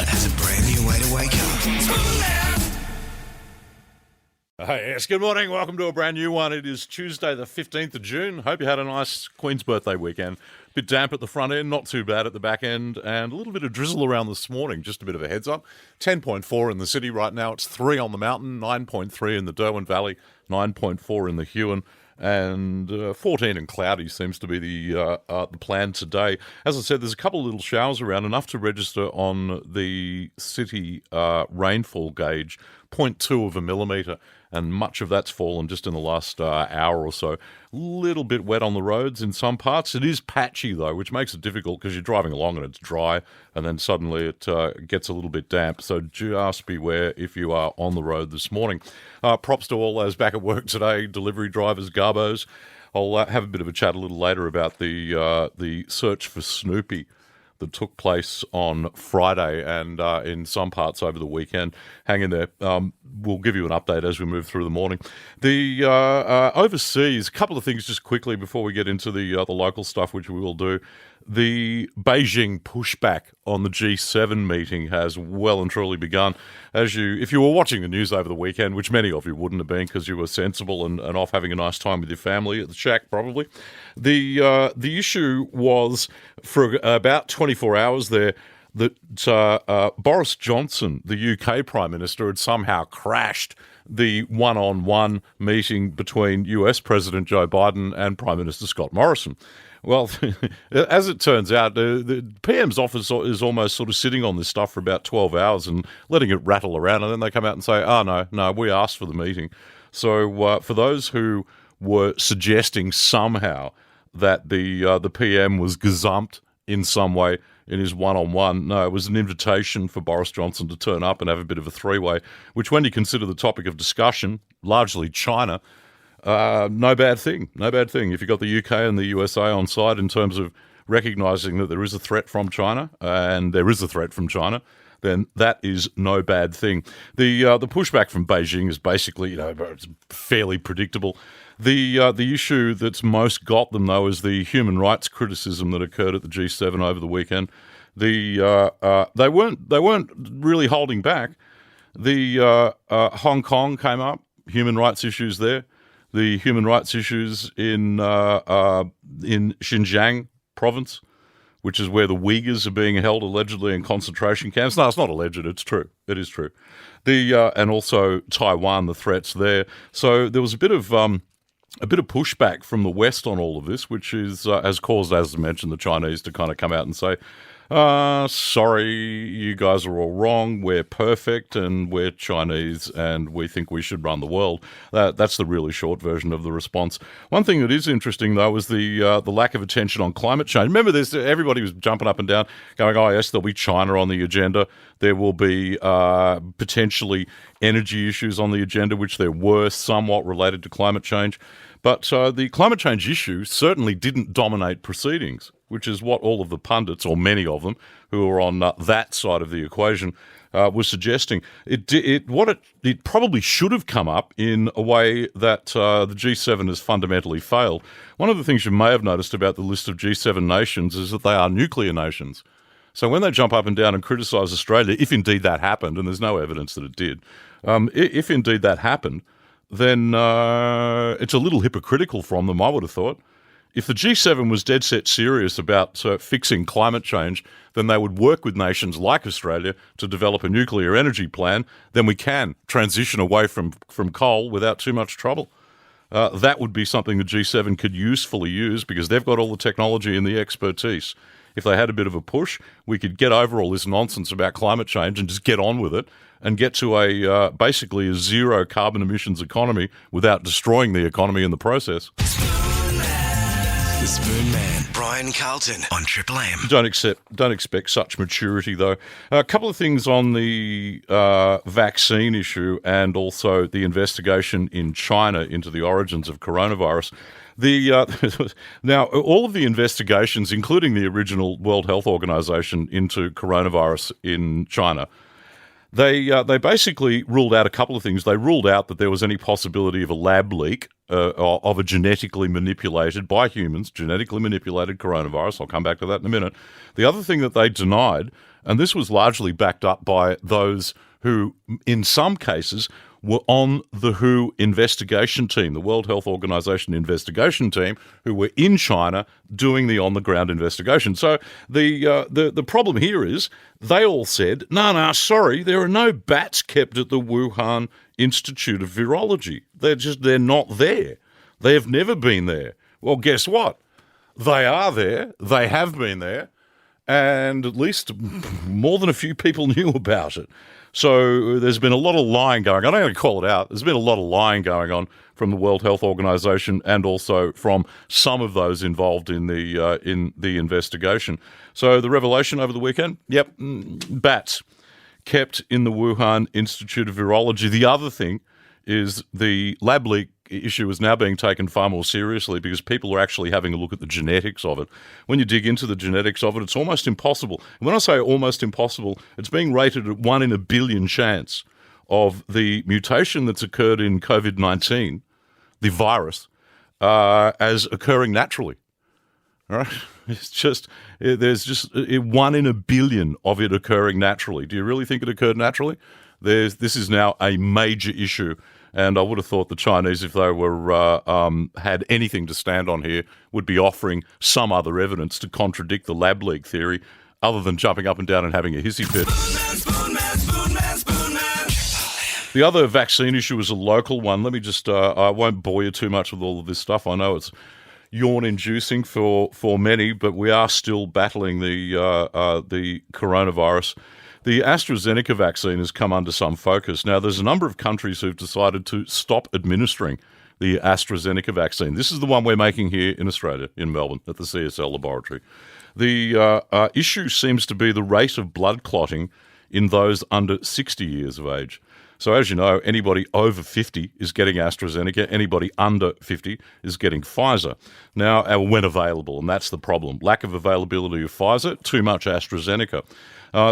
start has a brand new way to wake up. Hey, yes, good morning. Welcome to a brand new one. It is Tuesday the 15th of June. Hope you had a nice Queen's birthday weekend. Bit damp at the front end, not too bad at the back end, and a little bit of drizzle around this morning. Just a bit of a heads up. 10.4 in the city right now. It's 3 on the mountain, 9.3 in the Derwent Valley, 9.4 in the Huon, and 14 and cloudy seems to be the plan today. As I said, there's a couple of little showers around, enough to register on the city rainfall gauge, 0.2 of a millimetre, and much of that's fallen just in the last hour or so. Little bit wet on the roads in some parts. It is patchy, though, which makes it difficult because you're driving along and it's dry, and then suddenly it gets a little bit damp. So just beware if you are on the road this morning. Props to all those back at work today, delivery drivers, garbos. I'll have a bit of a chat a little later about the search for Snoopy that took place on Friday and in some parts over the weekend. Hang in there. We'll give you an update as we move through the morning. The overseas, a couple of things just quickly before we get into the local stuff, which we will do. The Beijing pushback on the G7 meeting has well and truly begun. If you were watching the news over the weekend, which many of you wouldn't have been because you were sensible and off having a nice time with your family at the shack, probably. The issue was for about 24 hours there that Boris Johnson, the UK Prime Minister, had somehow crashed the one-on-one meeting between US President Joe Biden and Prime Minister Scott Morrison. Well, as it turns out, the PM's office is almost sort of sitting on this stuff for about 12 hours and letting it rattle around, and then they come out and say, oh, no, we asked for the meeting. So for those who were suggesting somehow that the PM was gazumped in some way in his one-on-one, no, it was an invitation for Boris Johnson to turn up and have a bit of a three-way, which when you consider the topic of discussion, largely China, no bad thing. If you've got the UK and the USA on side in terms of recognising that there is a threat from China, and there is a threat from China, then that is no bad thing. The pushback from Beijing is basically, it's fairly predictable. The issue that's most got them, though, is the human rights criticism that occurred at the G7 over the weekend. They weren't really holding back. The Hong Kong came up, human rights issues there. The human rights issues in Xinjiang province, which is where the Uyghurs are being held allegedly in concentration camps. No, it's not alleged. It's true. It is true. And also Taiwan, the threats there. So there was a bit of pushback from the West on all of this, which has caused, as I mentioned, the Chinese to kind of come out and say, sorry, you guys are all wrong. We're perfect and we're Chinese and we think we should run the world. That's the really short version of the response. One thing that is interesting, though, is the lack of attention on climate change. Remember this, everybody was jumping up and down going, oh, yes, there'll be China on the agenda. There will be potentially energy issues on the agenda, which there were somewhat related to climate change. But the climate change issue certainly didn't dominate proceedings, which is what all of the pundits, or many of them, who are on that side of the equation, were suggesting. It probably should have come up in a way that the G7 has fundamentally failed. One of the things you may have noticed about the list of G7 nations is that they are nuclear nations. So when they jump up and down and criticise Australia, if indeed that happened, and there's no evidence that it did, if indeed that happened, then it's a little hypocritical from them, I would have thought. If the G7 was dead set serious about fixing climate change, then they would work with nations like Australia to develop a nuclear energy plan. Then we can transition away from coal without too much trouble. That would be something the G7 could usefully use because they've got all the technology and the expertise. If they had a bit of a push, we could get over all this nonsense about climate change and just get on with it and get to basically a zero carbon emissions economy without destroying the economy in the process. The Spoon Man, Brian Carlton on Triple M. Don't expect such maturity, though. A couple of things on the vaccine issue and also the investigation in China into the origins of coronavirus. Now, all of the investigations, including the original World Health Organization into coronavirus in China, they basically ruled out a couple of things. They ruled out that there was any possibility of a lab leak of a genetically manipulated, by humans, genetically manipulated coronavirus. I'll come back to that in a minute. The other thing that they denied, and this was largely backed up by those who, in some cases, were on the WHO investigation team, the World Health Organization investigation team, who were in China doing the on-the-ground investigation. So the problem here is they all said, no, sorry, there are no bats kept at the Wuhan Institute of Virology. They're not there. They have never been there. Well, guess what? They are there. They have been there. And at least more than a few people knew about it. So there's been a lot of lying going on. I'm going to call it out. There's been a lot of lying going on from the World Health Organization and also from some of those involved in the investigation. So the revelation over the weekend, bats kept in the Wuhan Institute of Virology. The other thing is the lab leak issue is now being taken far more seriously because people are actually having a look at the genetics of it. When you dig into the genetics of it, it's almost impossible. And when I say almost impossible, it's being rated at 1 in a billion chance of the mutation that's occurred in COVID-19, the virus, as occurring naturally. All right? There's just 1 in a billion of it occurring naturally. Do you really think it occurred naturally? This is now a major issue. And I would have thought the Chinese, if they were had anything to stand on here, would be offering some other evidence to contradict the lab leak theory, other than jumping up and down and having a hissy fit. The other vaccine issue is a local one. Let me just, I won't bore you too much with all of this stuff. I know it's yawn-inducing for many, but we are still battling the coronavirus. The AstraZeneca vaccine has come under some focus. Now, there's a number of countries who've decided to stop administering the AstraZeneca vaccine. This is the one we're making here in Australia, in Melbourne, at the CSL laboratory. The issue seems to be the rate of blood clotting in those under 60 years of age. So as you know, anybody over 50 is getting AstraZeneca, anybody under 50 is getting Pfizer. Now, when available, and that's the problem. Lack of availability of Pfizer, too much AstraZeneca.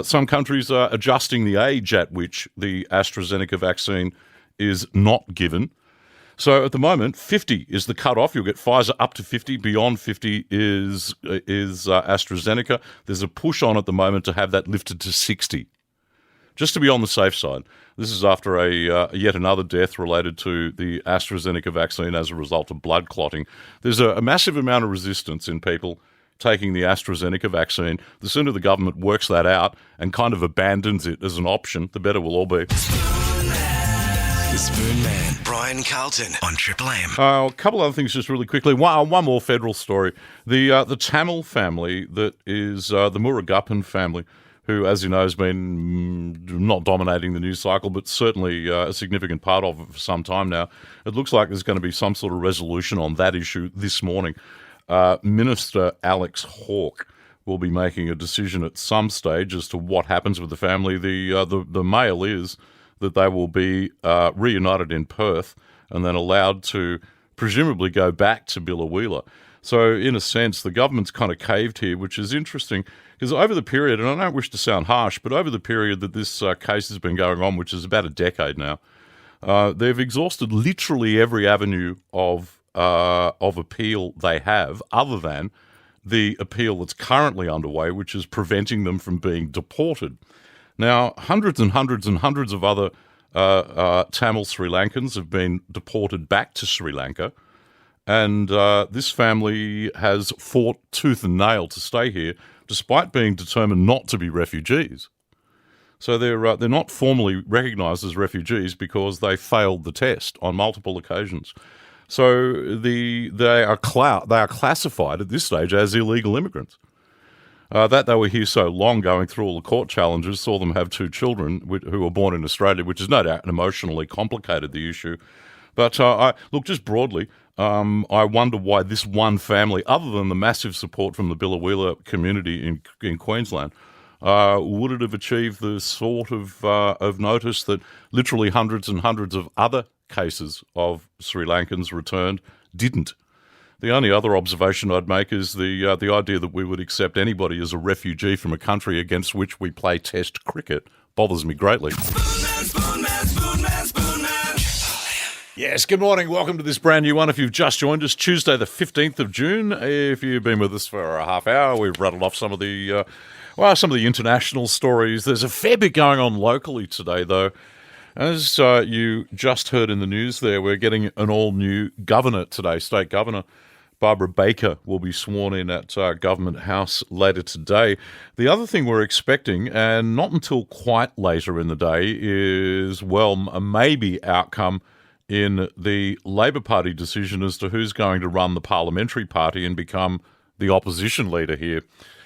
Some countries are adjusting the age at which the AstraZeneca vaccine is not given. So at the moment, 50 is the cutoff. You'll get Pfizer up to 50. Beyond 50 is AstraZeneca. There's a push on at the moment to have that lifted to 60, just to be on the safe side. This is after yet another death related to the AstraZeneca vaccine as a result of blood clotting. There's a massive amount of resistance in people taking the AstraZeneca vaccine. The sooner the government works that out and kind of abandons it as an option, the better we'll all be. The Spoon Man, Brian Carlton on Triple M. A couple other things just really quickly. One more federal story. The Tamil family that is the Murugapan family, who, as you know, has been not dominating the news cycle, but certainly a significant part of it for some time now. It looks like there's going to be some sort of resolution on that issue this morning. Minister Alex Hawke will be making a decision at some stage as to what happens with the family. The mail is that they will be reunited in Perth and then allowed to presumably go back to Biloela. So in a sense, the government's kind of caved here, which is interesting because over the period, and I don't wish to sound harsh, but over the period that this case has been going on, which is about a decade now, they've exhausted literally every avenue of appeal they have, other than the appeal that's currently underway, which is preventing them from being deported. Now, hundreds and hundreds and hundreds of other Tamil Sri Lankans have been deported back to Sri Lanka, and this family has fought tooth and nail to stay here, despite being determined not to be refugees. So they're not formally recognised as refugees because they failed the test on multiple occasions. So they are classified at this stage as illegal immigrants. That they were here so long, going through all the court challenges, saw them have 2 children who were born in Australia, which is no doubt emotionally complicated the issue. But look, just broadly, I wonder why this one family, other than the massive support from the Biloela community in Queensland, would it have achieved the sort of notice that literally hundreds and hundreds of other cases of Sri Lankans returned didn't? The only other observation I'd make is the idea that we would accept anybody as a refugee from a country against which we play test cricket bothers me greatly. Yes, good morning. Welcome to this brand new one. If you've just joined us, Tuesday the 15th of June. If you've been with us for a half hour, we've rattled off some of the international stories. There's a fair bit going on locally today, though. As you just heard in the news there, we're getting an all-new governor today, State Governor. Barbara Baker will be sworn in at Government House later today. The other thing we're expecting, and not until quite later in the day, is, well, a maybe outcome in the Labor Party decision as to who's going to run the parliamentary party and become the opposition leader here.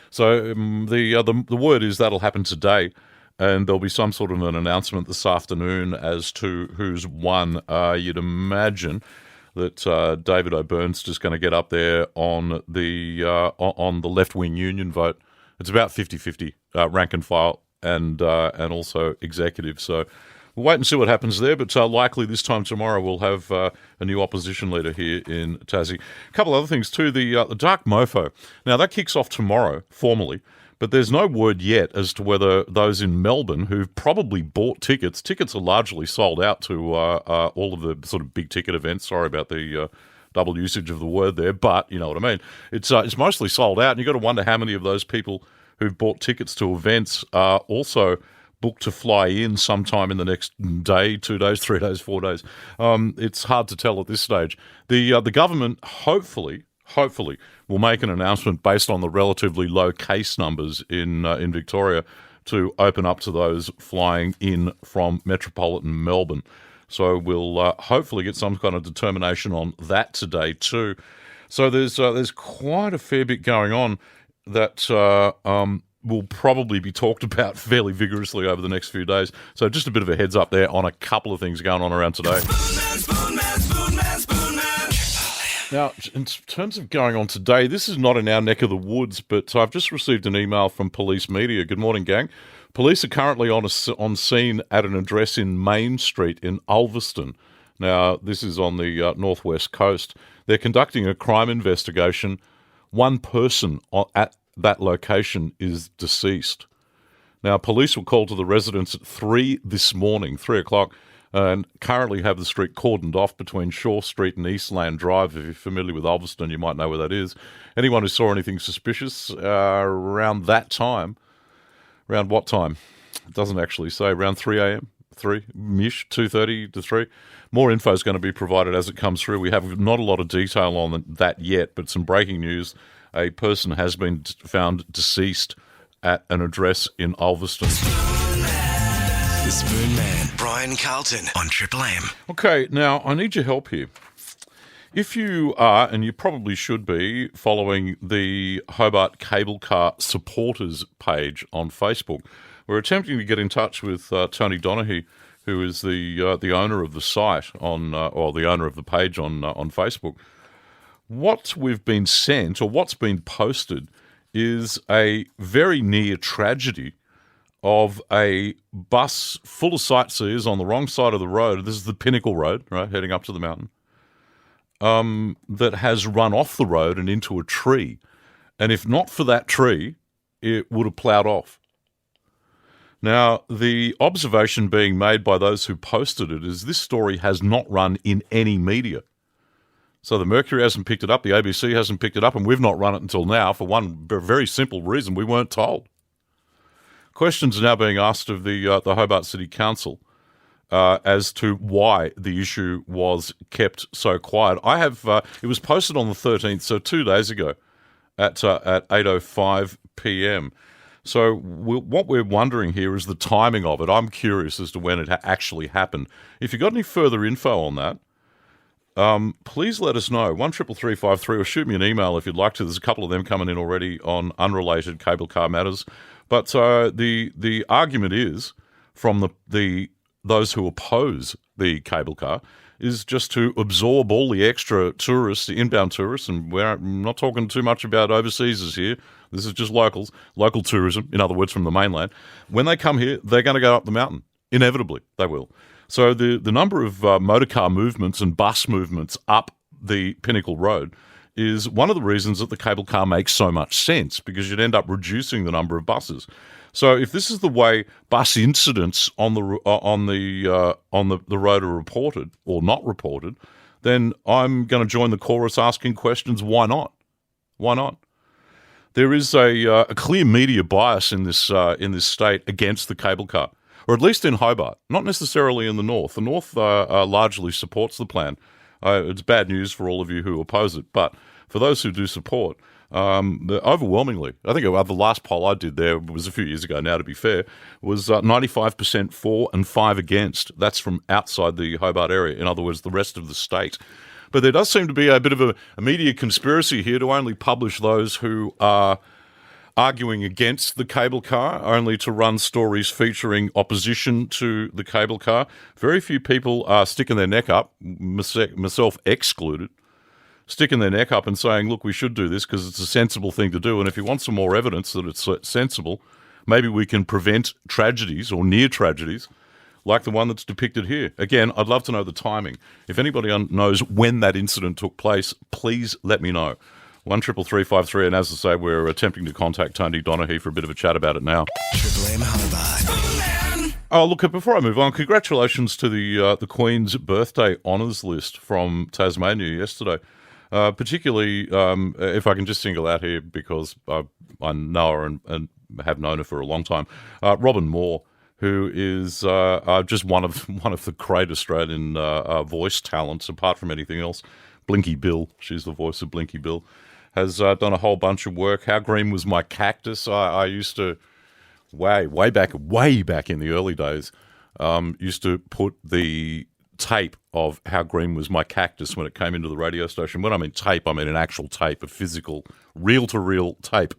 So the word is that'll happen today, and there'll be some sort of an announcement this afternoon as to who's won. You'd imagine that David O'Byrne's just going to get up there on the left-wing union vote. It's about 50-50, rank and file and also executive. So we'll wait and see what happens there, but likely this time tomorrow we'll have a new opposition leader here in Tassie. A couple other things too. The Dark Mofo. Now, that kicks off tomorrow, formally, but there's no word yet as to whether those in Melbourne who've probably bought tickets are largely sold out to all of the sort of big-ticket events. Sorry about the double usage of the word there, but you know what I mean. It's mostly sold out, and you've got to wonder how many of those people who've bought tickets to events are also booked to fly in sometime in the next day, 2 days, 3 days, 4 days. It's hard to tell at this stage. The government hopefully will make an announcement based on the relatively low case numbers in Victoria to open up to those flying in from metropolitan Melbourne. So we'll hopefully get some kind of determination on that today too. So there's quite a fair bit going on that will probably be talked about fairly vigorously over the next few days. So just a bit of a heads up there on a couple of things going on around today. Now, in terms of going on today, this is not in our neck of the woods, but I've just received an email from Police Media. Good morning, gang. Police are currently on scene at an address in Main Street in Ulverston. Now, this is on the northwest coast. They're conducting a crime investigation. One person at that location is deceased. Now, police were called to the residence at 3 this morning, 3 o'clock, and currently have the street cordoned off between Shaw Street and Eastland Drive. If you're familiar with Ulverston, you might know where that is. Anyone who saw anything suspicious around that time, around what time? It doesn't actually say. Around 3 a.m., 3-ish, 2:30 to 3. More info is going to be provided as it comes through. We have not a lot of detail on that yet, but some breaking news. A person has been found deceased at an address in Ulverston. The Spoon Man, Brian Carlton on Triple M. Okay, now I need your help here. If you are, and you probably should be, following the Hobart Cable Car Supporters page on Facebook, we're attempting to get in touch with Tony Donaghy, who is the owner of the site or the owner of the page on Facebook. What we've been sent, or what's been posted, is a very near tragedy of a bus full of sightseers on the wrong side of the road. This is the Pinnacle Road, right, heading up to the mountain, that has run off the road and into a tree. And if not for that tree, it would have ploughed off. Now, the observation being made by those who posted it is this story has not run in any media. So the Mercury hasn't picked it up, the ABC hasn't picked it up, and we've not run it until now for one very simple reason: we weren't told. Questions are now being asked of the Hobart City Council as to why the issue was kept so quiet. It was posted on the 13th, so 2 days ago, at 8:05 p.m. So what we're wondering here is the timing of it. I'm curious as to when it actually happened. If you've got any further info on that, please let us know. 133353, or shoot me an email if you'd like to. There's a couple of them coming in already on unrelated cable car matters. But the argument is from those who oppose the cable car is just to absorb all the extra tourists, the inbound tourists, and we're not talking too much about overseas here. This is just local tourism, in other words, from the mainland. When they come here, they're going to go up the mountain. Inevitably, they will. So the number of motorcar movements and bus movements up the Pinnacle Road is one of the reasons that the cable car makes so much sense, because you'd end up reducing the number of buses. So if this is the way bus incidents on the road are reported or not reported, then I'm going to join the chorus asking questions. Why not? Why not? There is a clear media bias in this state against the cable car, or at least in Hobart, not necessarily in the north. The north largely supports the plan. It's bad news for all of you who oppose it, but for those who do support, overwhelmingly, I think the last poll I did there was a few years ago now, to be fair, was 95% for and 5 against. That's from outside the Hobart area, in other words, the rest of the state. But there does seem to be a bit of a media conspiracy here to only publish those who are arguing against the cable car, only to run stories featuring opposition to the cable car. Very few people are sticking their neck up, myself excluded, sticking their neck up and saying, look, we should do this because it's a sensible thing to do. And if you want some more evidence that it's sensible, maybe we can prevent tragedies or near tragedies like the one that's depicted here. Again, I'd love to know the timing. If anybody knows when that incident took place, please let me know. 133353, and as I say, we're attempting to contact Tony Donaghy for a bit of a chat about it now. Triple M Hobart. Oh, look, before I move on, congratulations to the Queen's birthday honours list from Tasmania yesterday. Particularly, if I can just single out here, because I know her and have known her for a long time, Robin Moore, who is just one of the great Australian voice talents, apart from anything else. Blinky Bill, she's the voice of Blinky Bill, has done a whole bunch of work. How Green Was My Cactus? I used to, way back in the early days, used to put the tape of How Green Was My Cactus when it came into the radio station. When I mean tape, I mean an actual tape, a physical, reel-to-reel tape.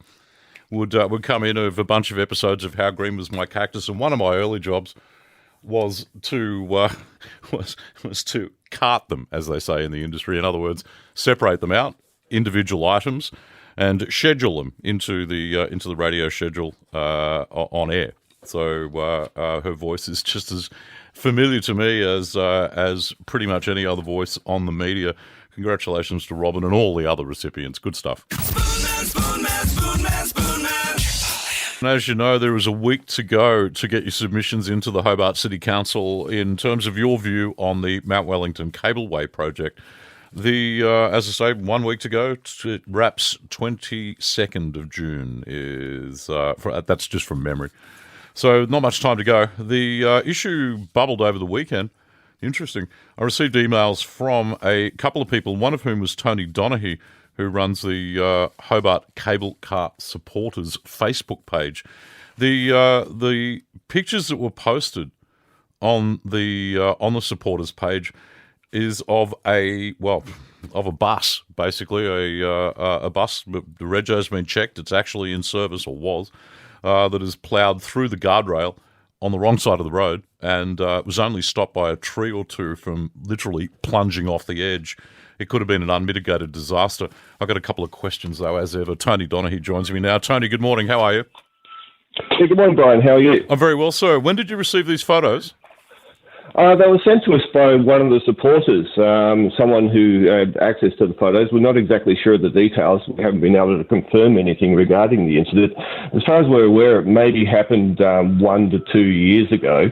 Would come in of a bunch of episodes of How Green Was My Cactus, and one of my early jobs was to was to cart them, as they say in the industry. In other words, separate them out, individual items, and schedule them into the radio schedule on air. So her voice is just as familiar to me as pretty much any other voice on the media. Congratulations to Robin and all the other recipients. Good stuff. And as you know, there is a week to go to get your submissions into the Hobart City Council in terms of your view on the Mount Wellington Cableway project. As I say, 1 week to go. It wraps 22nd of June. That's just from memory. So not much time to go. The issue bubbled over the weekend. Interesting. I received emails from a couple of people, one of whom was Tony Donaghy, who runs the Hobart Cable Car Supporters Facebook page. The pictures that were posted on the supporters page is of a bus, basically a bus. The rego's been checked; it's actually in service, or was, that is ploughed through the guardrail on the wrong side of the road, and was only stopped by a tree or two from literally plunging off the edge. It could have been an unmitigated disaster. I've got a couple of questions, though, as ever. Tony Donaghy joins me now. Tony, good morning. How are you? Hey, good morning, Brian. How are you? I'm very well, sir. When did you receive these photos? They were sent to us by one of the supporters, someone who had access to the photos. We're not exactly sure of the details. We haven't been able to confirm anything regarding the incident. As far as we're aware, it maybe happened 1 to 2 years ago.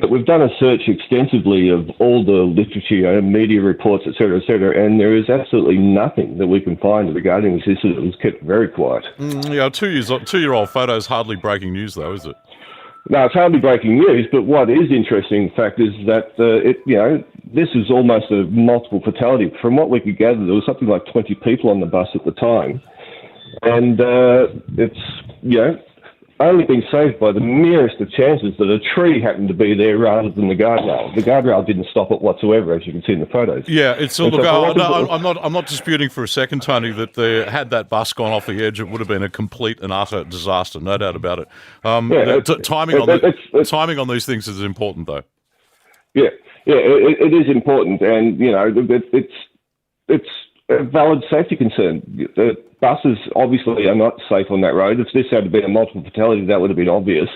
But we've done a search extensively of all the literature, media reports, et cetera, and there is absolutely nothing that we can find regarding this incident. It was kept very quiet. Yeah, 2-year-old photos, hardly breaking news, though, is it? No, it's hardly breaking news, but what is interesting, in fact, is that this is almost a multiple fatality. From what we could gather, there was something like 20 people on the bus at the time, and it's only been saved by the merest of chances that a tree happened to be there rather than the guardrail. The guardrail didn't stop it whatsoever, as you can see in the photos. Yeah, I'm not disputing for a second, Tony, that had that bus gone off the edge, it would have been a complete and utter disaster, no doubt about it. Timing on these things is important, though. Yeah, it is important, and it's a valid safety concern. The buses obviously are not safe on that road. If this had been a multiple fatality, that would have been obvious.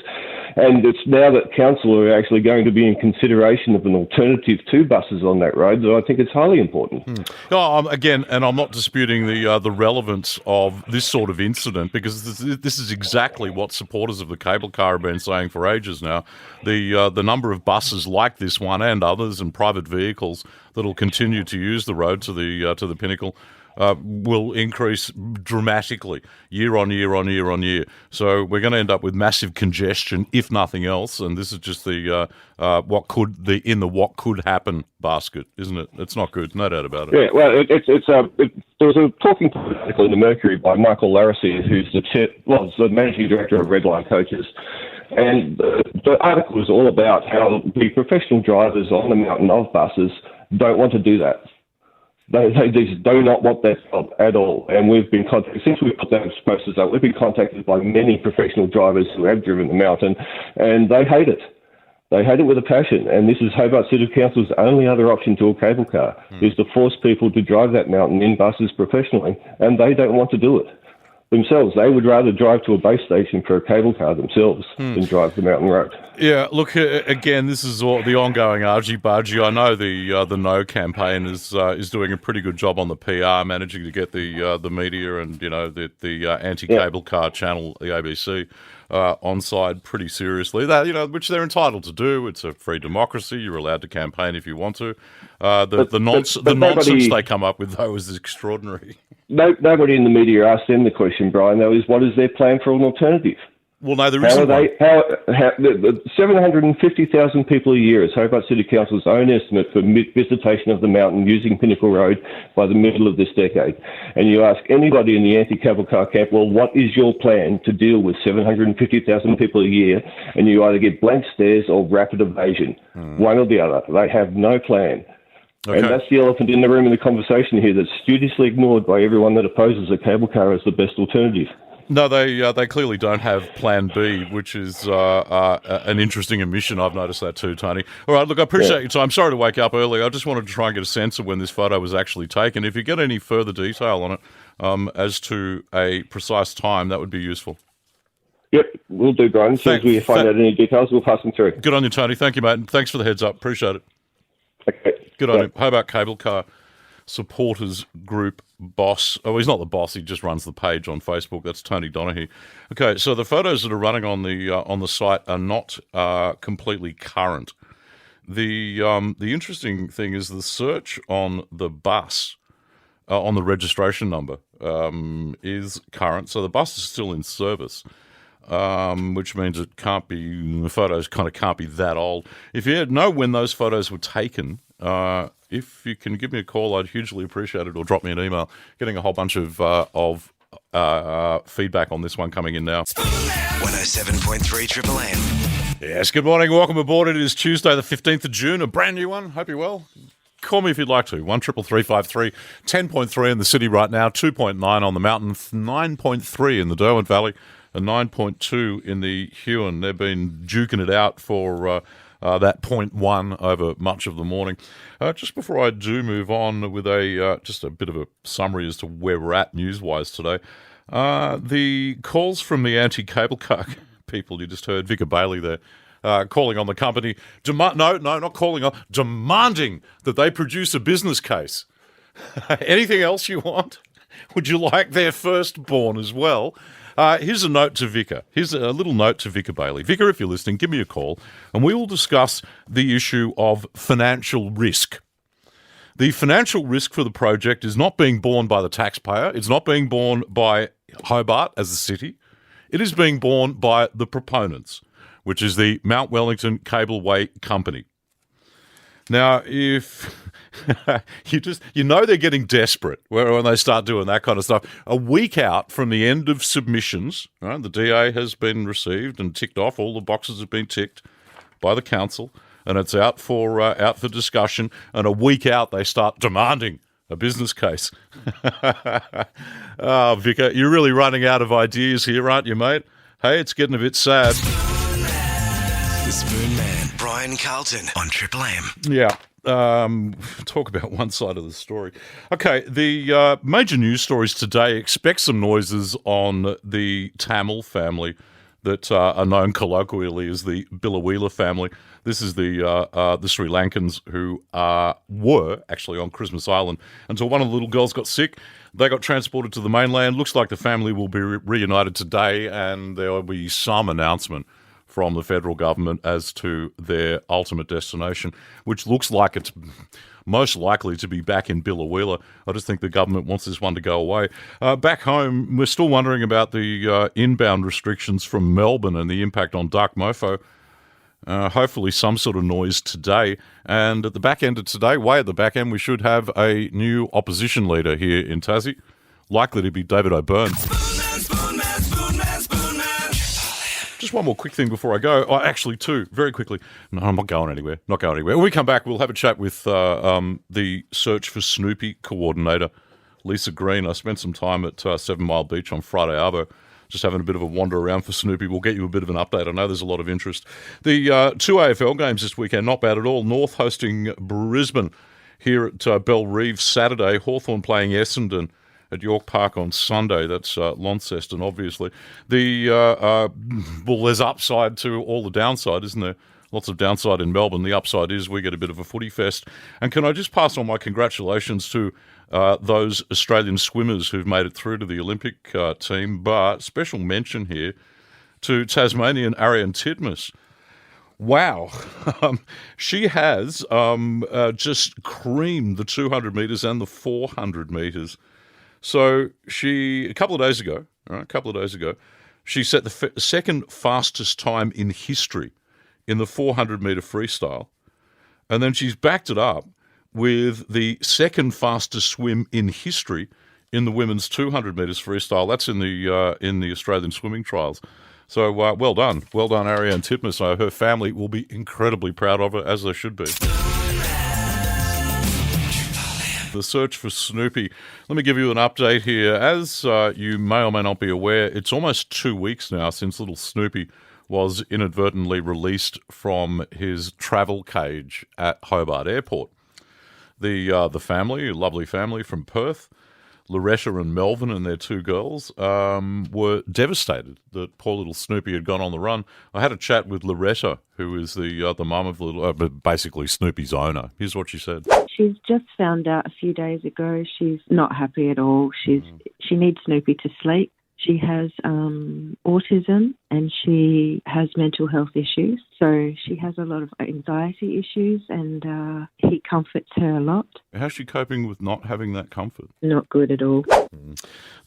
And it's now that council are actually going to be in consideration of an alternative to buses on that road that I think it's highly important. No, again, and I'm not disputing the relevance of this sort of incident, because this is exactly what supporters of the cable car have been saying for ages now. The number of buses like this one and others and private vehicles that'll continue to use the road to the Pinnacle will increase dramatically year on year on year on year. So we're going to end up with massive congestion, if nothing else. And this is just what could happen basket, isn't it? It's not good, no doubt about it. Yeah, well, there was a talking article in the Mercury by Michael Larissy, who's the managing director of Redline Coaches. And the article was all about how the professional drivers on the mountain of buses don't want to do that. They just do not want that job at all. And we've been contacted, since we put those posters up, we've been contacted by many professional drivers who have driven the mountain, and they hate it. They hate it with a passion. And this is Hobart City Council's only other option to a cable car, is to force people to drive that mountain in buses professionally, and they don't want to do it themselves. They would rather drive to a base station for a cable car themselves than drive the mountain road. Yeah, look, again, this is all the ongoing argy-bargy. I know the No campaign is doing a pretty good job on the PR, managing to get the media and the anti-cable car channel, the ABC, on side pretty seriously. That which they're entitled to do. It's a free democracy. You're allowed to campaign if you want to. The nonsense they come up with, though, is extraordinary. Nobody in the media asked them the question, Brian, though, is what is their plan for an alternative? Well, no, there isn't one. 750,000 people a year is Hobart City Council's own estimate for visitation of the mountain using Pinnacle Road by the middle of this decade. And you ask anybody in the anti-cable car camp, well, what is your plan to deal with 750,000 people a year? And you either get blank stares or rapid evasion, one or the other. They have no plan. Okay. And that's the elephant in the room in the conversation here that's studiously ignored by everyone that opposes a cable car as the best alternative. No, they clearly don't have Plan B, which is an interesting omission. I've noticed that too, Tony. All right, look, I appreciate your time. Sorry to wake up early. I just wanted to try and get a sense of when this photo was actually taken. If you get any further detail on it as to a precise time, that would be useful. Yep, we'll do, Brian. As soon as we find out any details, we'll pass them through. Good on you, Tony. Thank you, mate. And thanks for the heads up. Appreciate it. Okay. Good on you. Hobart Cable Car Supporters Group boss. Oh, he's not the boss. He just runs the page on Facebook. That's Tony Donaghy. Okay, so the photos that are running on the site are not completely current. The interesting thing is the search on the bus, on the registration number, is current. So the bus is still in service, which means it can't be. The photos kind of can't be that old. If you know when those photos were taken, if you can give me a call, I'd hugely appreciate it, or drop me an email. Getting a whole bunch of feedback on this one coming in now. 107.3 Triple M. Yes, good morning. Welcome aboard. It is Tuesday, the 15th of June, a brand new one. Hope you're well. Call me if you'd like to. 1-333-553. 10.3 in the city right now, 2.9 on the mountain, 9.3 in the Derwent Valley, and 9.2 in the Huon. They've been duking it out for that 0.1 over much of the morning. Just before I do move on with just a bit of a summary as to where we're at news-wise today, the calls from the anti-cable car people, you just heard Vicar Bailey there, calling on the company, not calling on, demanding that they produce a business case. Anything else you want? Would you like their firstborn as well? Here's a note to Vicar. Here's a little note to Vicar Bailey. Vicar, if you're listening, give me a call, and we will discuss the issue of financial risk. The financial risk for the project is not being borne by the taxpayer. It's not being borne by Hobart as a city. It is being borne by the proponents, which is the Mount Wellington Cableway Company. Now, if you know they're getting desperate when they start doing that kind of stuff. A week out from the end of submissions, right, the DA has been received and ticked off. All the boxes have been ticked by the council, and it's out for discussion. And a week out, they start demanding a business case. Oh, Vicar, you're really running out of ideas here, aren't you, mate? Hey, it's getting a bit sad. The Spoon Man, Brian Carlton on Triple M. Yeah. Talk about one side of the story. Okay, the major news stories today. Expect some noises on the Tamil family that are known colloquially as the Biloela family. This is the Sri Lankans who were actually on Christmas Island until one of the little girls got sick. They got transported to the mainland. Looks like the family will be reunited today, and there will be some announcement from the federal government as to their ultimate destination, which looks like it's most likely to be back in Biloela. I just think the government wants this one to go away. Back home, we're still wondering about the inbound restrictions from Melbourne and the impact on duck mofo. Hopefully some sort of noise today. And at the back end of today, way at the back end, we should have a new opposition leader here in Tassie, likely to be David O'Byrne. Just one more quick thing before I go. Oh, actually, two, very quickly. No, I'm not going anywhere. When we come back, we'll have a chat with the Search for Snoopy coordinator, Lisa Green. I spent some time at 7 Mile Beach on Friday Arvo, just having a bit of a wander around for Snoopy. We'll get you a bit of an update. I know there's a lot of interest. The two AFL games this weekend, not bad at all. North hosting Brisbane here at Bell Reeve Saturday. Hawthorn playing Essendon at York Park on Sunday. That's Launceston, obviously. Well, there's upside to all the downside, isn't there? Lots of downside in Melbourne. The upside is we get a bit of a footy fest. And can I just pass on my congratulations to those Australian swimmers who've made it through to the Olympic team, but special mention here to Tasmanian Arian Titmus. Wow. She has just creamed the 200 metres and the 400 metres. So a couple of days ago, she set the second fastest time in history in the 400-metre freestyle. And then she's backed it up with the second fastest swim in history in the women's 200 metres freestyle. That's in the Australian swimming trials. So well done. Well done, Ariane Titmus. Her family will be incredibly proud of her, as they should be. The search for Snoopy. Let me give you an update here. As you may or may not be aware, it's almost 2 weeks now since little Snoopy was inadvertently released from his travel cage at Hobart Airport. The family, a lovely family from Perth, Loretta and Melvin and their two girls, were devastated that poor little Snoopy had gone on the run. I had a chat with Loretta, who is the mum of basically Snoopy's owner. Here's what she said. She's just found out a few days ago she's not happy at all. She needs Snoopy to sleep. She has autism and she has mental health issues. So she has a lot of anxiety issues and he comforts her a lot. How's she coping with not having that comfort? Not good at all.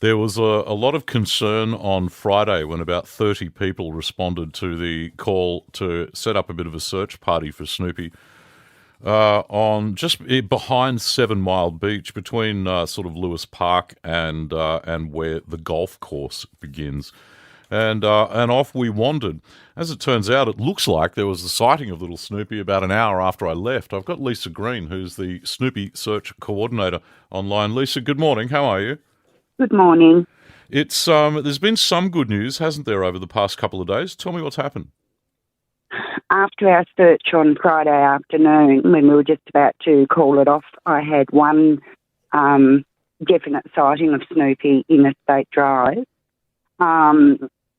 There was a lot of concern on Friday when about 30 people responded to the call to set up a bit of a search party for Snoopy on just behind 7 Mile Beach, between sort of Lewis Park and where the golf course begins. And off we wandered. As it turns out, it looks like there was a sighting of little Snoopy about an hour after I left. I've got Lisa Green, who's the Snoopy search coordinator, online. Lisa, good morning. How are you? Good morning. It's there's been some good news, hasn't there, over the past couple of days? Tell me what's happened. After our search on Friday afternoon, when we were just about to call it off, I had one definite sighting of Snoopy in a state drive.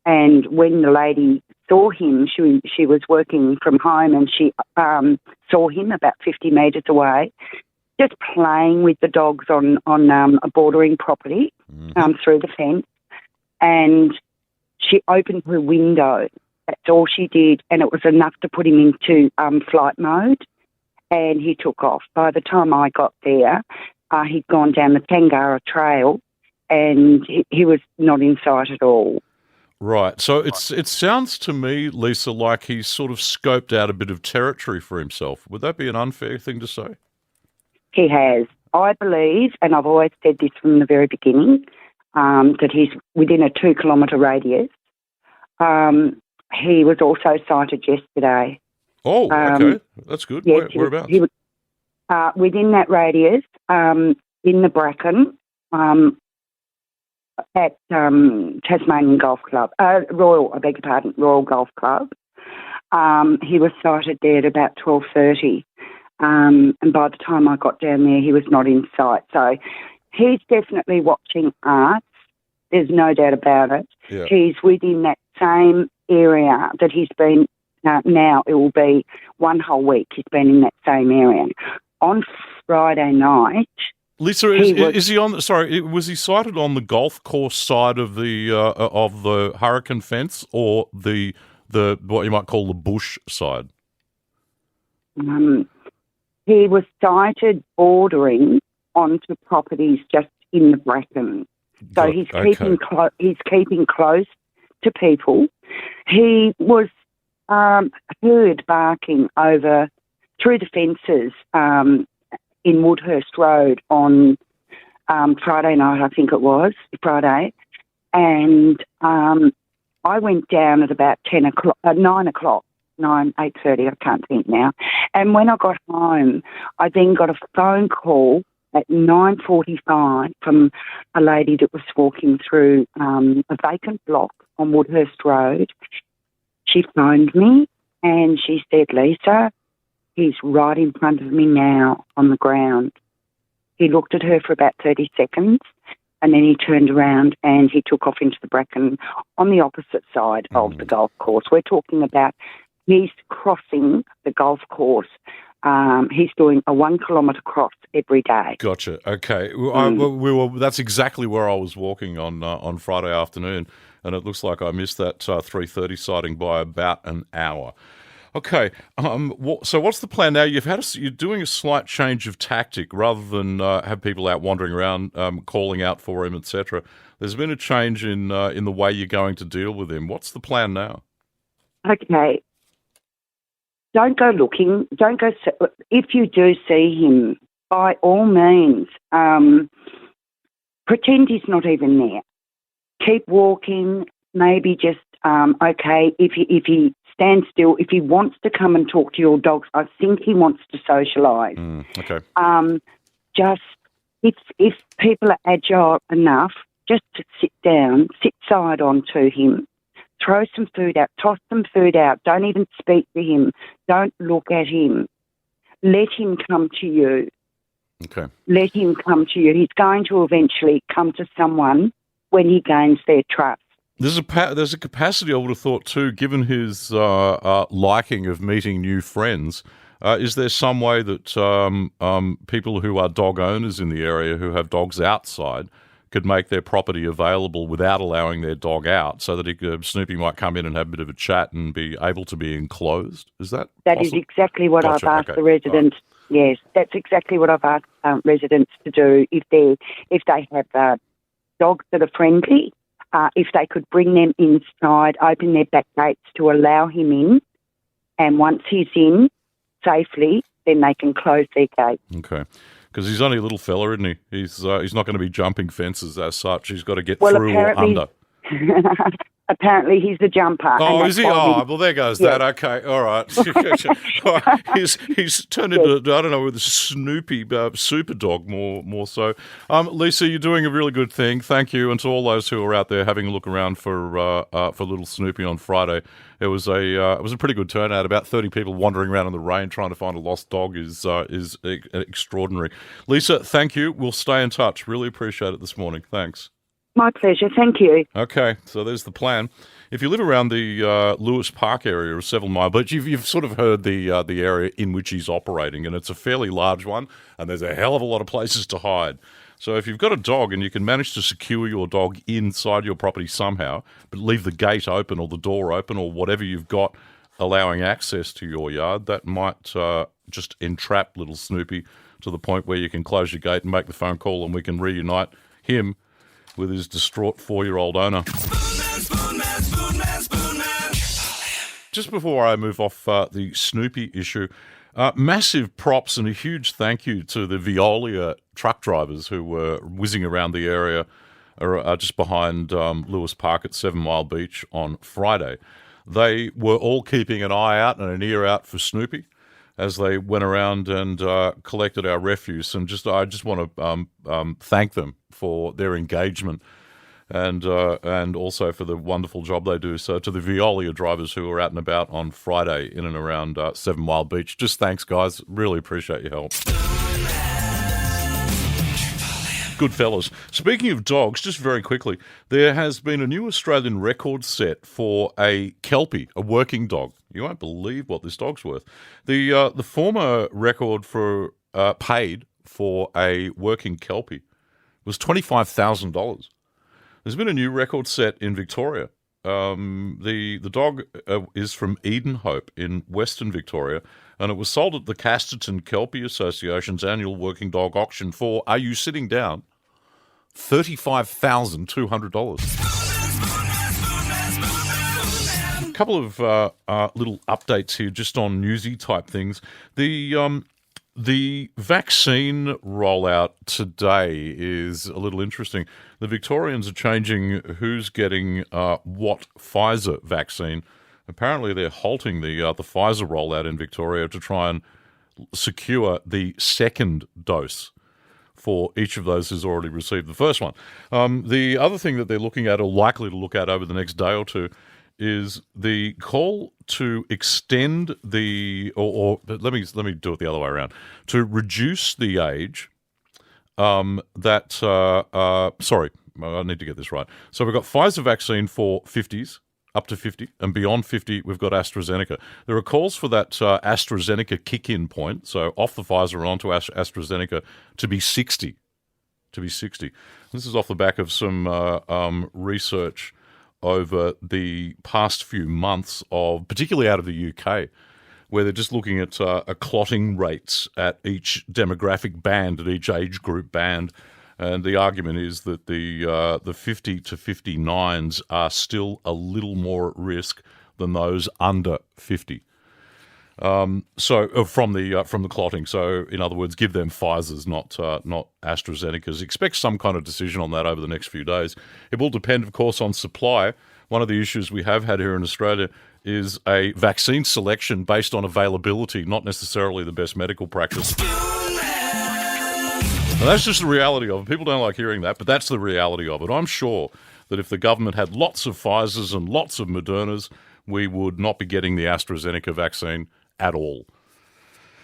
And when the lady saw him, she was working from home and she saw him about 50 metres away, just playing with the dogs on a bordering property through the fence. And she opened her window. That's all she did, and it was enough to put him into flight mode, and he took off. By the time I got there, he'd gone down the Tangara Trail, and he was not in sight at all. Right. So it sounds to me, Lisa, like he's sort of scoped out a bit of territory for himself. Would that be an unfair thing to say? He has. I believe, and I've always said this from the very beginning, that he's within a 2-kilometre radius. He was also sighted yesterday. Oh, okay. That's good. Yes, Whereabouts? He was, within that radius, in the Bracken, at Tasmanian Golf Club, Royal Golf Club. He was sighted there at about 12:30. And by the time I got down there, he was not in sight. So he's definitely watching us. There's no doubt about it. Yeah. He's within that same area that he's been, now it will be one whole week he's been in that same area. On Friday night... Lisa, is he on? Sorry, was he sighted on the golf course side of the hurricane fence, or the what you might call the bush side? He was sighted bordering onto properties just in the bracken, so he's keeping close to people. He was heard barking over through the fences. In Woodhurst Road on Friday night, I think it was, Friday. And I went down at about 9 o'clock, 8:30, I can't think now. And when I got home, I then got a phone call at 9:45 from a lady that was walking through a vacant block on Woodhurst Road. She phoned me and she said, Lisa, he's right in front of me now on the ground. He looked at her for about 30 seconds and then he turned around and he took off into the bracken on the opposite side of the golf course. We're talking about he's crossing the golf course. He's doing a 1 kilometre cross every day. Gotcha. Okay. That's exactly where I was walking on Friday afternoon, and it looks like I missed that 3:30 sighting by about an hour. Okay, so what's the plan now? You're doing a slight change of tactic rather than have people out wandering around calling out for him, etc. There's been a change in the way you're going to deal with him. What's the plan now? Okay, don't go looking. Don't go. If you do see him, by all means, pretend he's not even there. Keep walking. Maybe just if he stand still. If he wants to come and talk to your dogs, I think he wants to socialise. Okay. Just if people are agile enough, just to sit down, sit side on to him, throw some food out, toss some food out. Don't even speak to him. Don't look at him. Let him come to you. Okay. Let him come to you. He's going to eventually come to someone when he gains their trust. There's a capacity, I would have thought, too, given his liking of meeting new friends. Is there some way that people who are dog owners in the area who have dogs outside could make their property available without allowing their dog out, so that Snoopy might come in and have a bit of a chat and be able to be enclosed? Is that possible? Is exactly what Gotcha. I've asked Okay. the residents. Right. Yes, that's exactly what I've asked residents to do. If they have dogs that are friendly, if they could bring them inside, open their back gates to allow him in, and once he's in safely, then they can close their gate. Okay. Because he's only a little fella, isn't he? He's not going to be jumping fences as such. He's got to get through or under. Apparently he's a jumper. Oh, is he? Oh, well, there goes that. Okay, all right. He's turned into, I don't know, the Snoopy super dog more so. Lisa, you're doing a really good thing. Thank you. And to all those who are out there having a look around for little Snoopy on Friday, it was a pretty good turnout. About 30 people wandering around in the rain trying to find a lost dog is extraordinary. Lisa, thank you. We'll stay in touch. Really appreciate it this morning. Thanks. My pleasure. Thank you. Okay, so there's the plan. If you live around the Lewis Park area of 7 Mile Beach, you've sort of heard the area in which he's operating, and it's a fairly large one, and there's a hell of a lot of places to hide. So if you've got a dog and you can manage to secure your dog inside your property somehow, but leave the gate open or the door open or whatever you've got allowing access to your yard, that might just entrap little Snoopy to the point where you can close your gate and make the phone call and we can reunite him with his distraught 4-year-old owner. Just before I move off the Snoopy issue, massive props and a huge thank you to the Veolia truck drivers who were whizzing around the area just behind Lewis Park at 7 Mile Beach on Friday. They were all keeping an eye out and an ear out for Snoopy as they went around and collected our refuse. And I just want to thank them for their engagement and also for the wonderful job they do. So to the Veolia drivers who were out and about on Friday in and around 7 Mile Beach, just thanks, guys. Really appreciate your help. Good fellas. Speaking of dogs, just very quickly, there has been a new Australian record set for a Kelpie, a working dog. You won't believe what this dog's worth. The former record for paid for a working Kelpie was $25,000. There's been a new record set in Victoria. The dog is from Edenhope in Western Victoria, and it was sold at the Casterton Kelpie Association's annual working dog auction for, are you sitting down, $35,200. A couple of little updates here just on newsy type things. The vaccine rollout today is a little interesting. The Victorians are changing who's getting what Pfizer vaccine. Apparently they're halting the Pfizer rollout in Victoria to try and secure the second dose for each of those who's already received the first one. The other thing that they're looking at, or likely to look at over the next day or two, is the call to extend the, or let me do it the other way around, to reduce the age sorry, I need to get this right. So we've got Pfizer vaccine for 50s, up to 50, and beyond 50, we've got AstraZeneca. There are calls for that AstraZeneca kick-in point, so off the Pfizer and onto AstraZeneca, to be 60. This is off the back of some research over the past few months, particularly out of the UK, where they're just looking at clotting rates at each demographic band, at each age group band. And the argument is that the 50 to 59s are still a little more at risk than those under 50. From the clotting. So, in other words, give them Pfizer's, not AstraZeneca's. Expect some kind of decision on that over the next few days. It will depend, of course, on supply. One of the issues we have had here in Australia is a vaccine selection based on availability, not necessarily the best medical practice. And that's just the reality of it. People don't like hearing that, but that's the reality of it. I'm sure that if the government had lots of Pfizers and lots of Modernas, we would not be getting the AstraZeneca vaccine at all.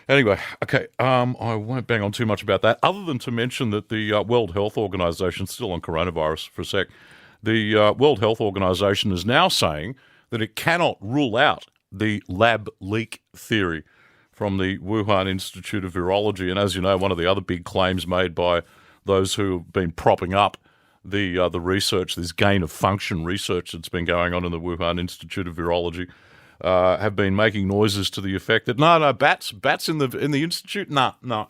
Anyway, okay, I won't bang on too much about that, other than to mention that the World Health Organization, still on coronavirus for a sec, the World Health Organization is now saying that it cannot rule out the lab leak theory from the Wuhan Institute of Virology. And as you know, one of the other big claims made by those who have been propping up the research, this gain of function research that's been going on in the Wuhan Institute of Virology, have been making noises to the effect that no, bats in the institute, no.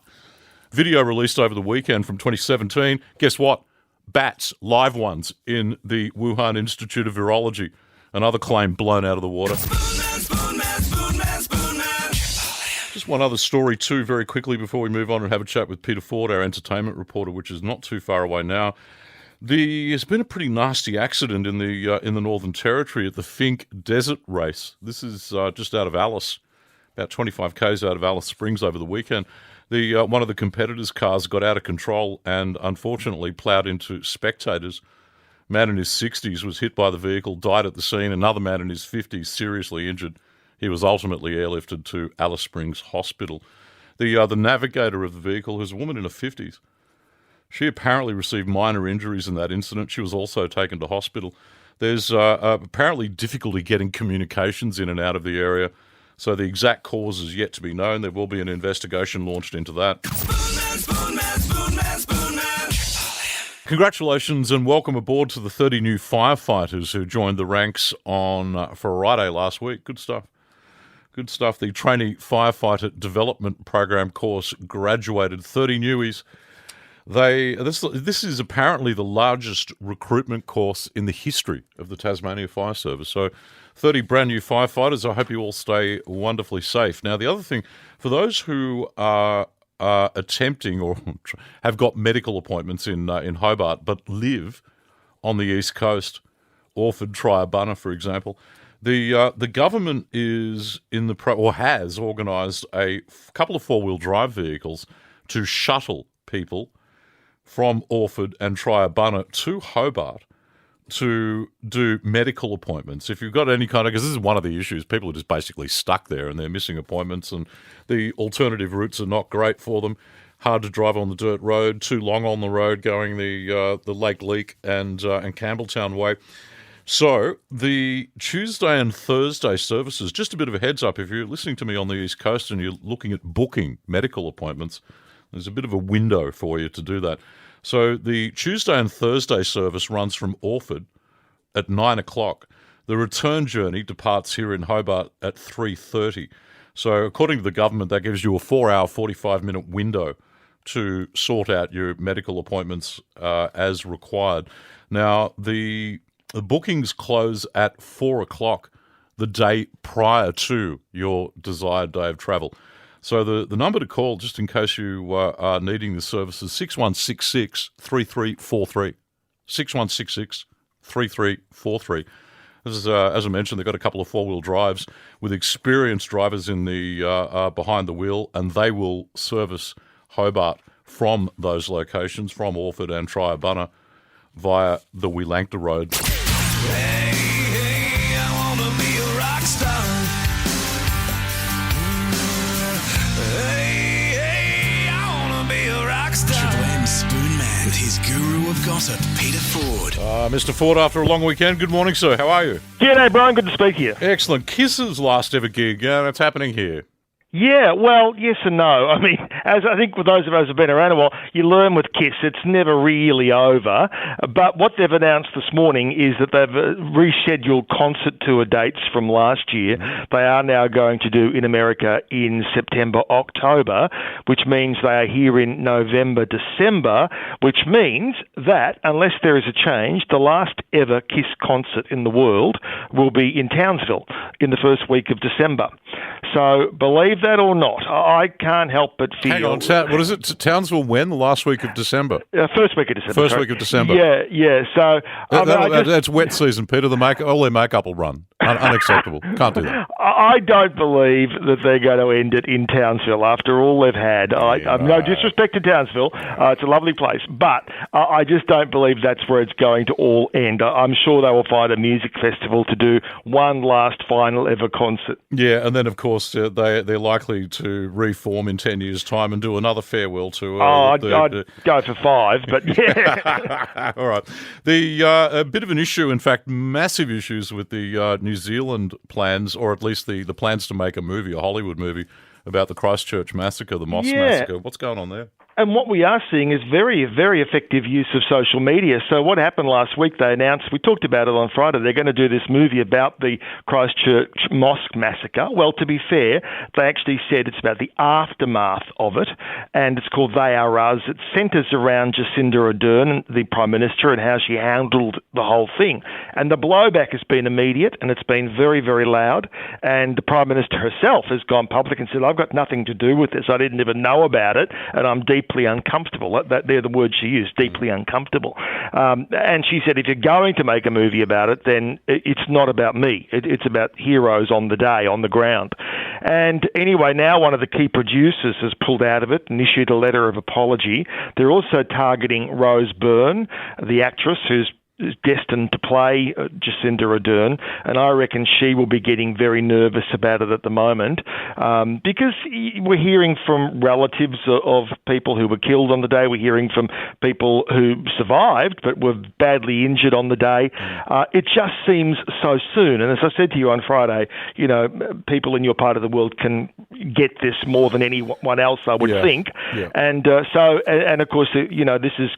Video released over the weekend from 2017. Guess what? Bats, live ones, in the Wuhan Institute of Virology. Another claim blown out of the water. Just one other story too, very quickly, before we move on and have a chat with Peter Ford, our entertainment reporter, which is not too far away now. There's been a pretty nasty accident in the Northern Territory at the Finke Desert Race. This is just out of Alice, about 25 k's out of Alice Springs over the weekend. One of the competitors' cars got out of control and unfortunately ploughed into spectators. A man in his 60s was hit by the vehicle, died at the scene. Another man in his 50s seriously injured. He was ultimately airlifted to Alice Springs Hospital. The navigator of the vehicle, who's a woman in her 50s, she apparently received minor injuries in that incident. She was also taken to hospital. There's apparently difficulty getting communications in and out of the area, so the exact cause is yet to be known. There will be an investigation launched into that. Congratulations and welcome aboard to the 30 new firefighters who joined the ranks on Friday last week. Good stuff. Good stuff. The Trainee Firefighter Development Program course graduated 30 newies. This is apparently the largest recruitment course in the history of the Tasmania Fire Service. So 30 brand new firefighters. I hope you all stay wonderfully safe. Now, the other thing, for those who are attempting or have got medical appointments in Hobart but live on the East Coast, Orford, Triabunna, for example, the government is has organised a couple of four-wheel drive vehicles to shuttle people from Orford and Triabunna to Hobart to do medical appointments. If you've got any kind of, because this is one of the issues, people are just basically stuck there and they're missing appointments and the alternative routes are not great for them. hard to drive on the dirt road, too long on the road going the Lake Leak and Campbelltown way. So the Tuesday and Thursday services, just a bit of a heads up, if you're listening to me on the East Coast and you're looking at booking medical appointments, there's a bit of a window for you to do that. So the Tuesday and Thursday service runs from Orford at 9 o'clock. The return journey departs here in Hobart at 3:30. So according to the government, that gives you a 4-hour, 45-minute window to sort out your medical appointments as required. Now, the bookings close at 4 o'clock the day prior to your desired day of travel. So the number to call, just in case you are needing the service, is 6166-3343. 6166-3343. As I mentioned, they've got a couple of four-wheel drives with experienced drivers in the behind the wheel, and they will service Hobart from those locations, from Orford and Triabunna, via the Wielangta Road. Hey, hey, I wanna be a rock star. Hey, hey, I wanna be a rock star. Triple M Spoon Man with his guru of gossip, Peter Ford. Mr. Ford, after a long weekend, good morning, sir. How are you? G'day, Brian. Good to speak to you. Excellent. Kiss's last ever gig. That's happening here. Yeah, well, yes and no. I mean, as I think for those of us who've been around a while, you learn with KISS, it's never really over. But what they've announced this morning is that they've rescheduled concert tour dates from last year. They are now going to do in America in September, October, which means they are here in November, December, which means that, unless there is a change, the last ever KISS concert in the world will be in Townsville in the first week of December. So believe that or not, I can't help but feel... Hang on, what is it? Townsville when? The last week of December? First week of December. First week of December. Yeah. So... That's wet season, Peter. All their makeup will run. Unacceptable. Can't do that. I don't believe that they're going to end it in Townsville after all they've had. I've no disrespect to Townsville. It's a lovely place. But I just don't believe that's where it's going to all end. I'm sure they will find a music festival to do one last final ever concert. Yeah, and then, of course, they're likely to reform in 10 years' time and do another farewell tour. I'd go for 5, but yeah. All right. A bit of an issue, in fact, massive issues with the New Zealand plans, or at least the plans to make a movie, a Hollywood movie, about the Christchurch massacre, the Moss massacre. What's going on there? And what we are seeing is very, very effective use of social media. So what happened last week, they announced, we talked about it on Friday, they're going to do this movie about the Christchurch Mosque massacre. Well, to be fair, they actually said it's about the aftermath of it, and it's called They Are Us. It centres around Jacinda Ardern, the Prime Minister, and how she handled the whole thing. And the blowback has been immediate, and it's been very, very loud. And the Prime Minister herself has gone public and said, I've got nothing to do with this. I didn't even know about it, and I'm deeply uncomfortable. They're the words she used, deeply uncomfortable. And she said, if you're going to make a movie about it, then it's not about me. It's about heroes on the day, on the ground. And anyway, now one of the key producers has pulled out of it and issued a letter of apology. They're also targeting Rose Byrne, the actress who's destined to play Jacinda Ardern, and I reckon she will be getting very nervous about it at the moment because we're hearing from relatives of people who were killed on the day. We're hearing from people who survived but were badly injured on the day. It just seems so soon, and as I said to you on Friday, you know, people in your part of the world can get this more than anyone else, I would think. Yeah. And of course, you know, this is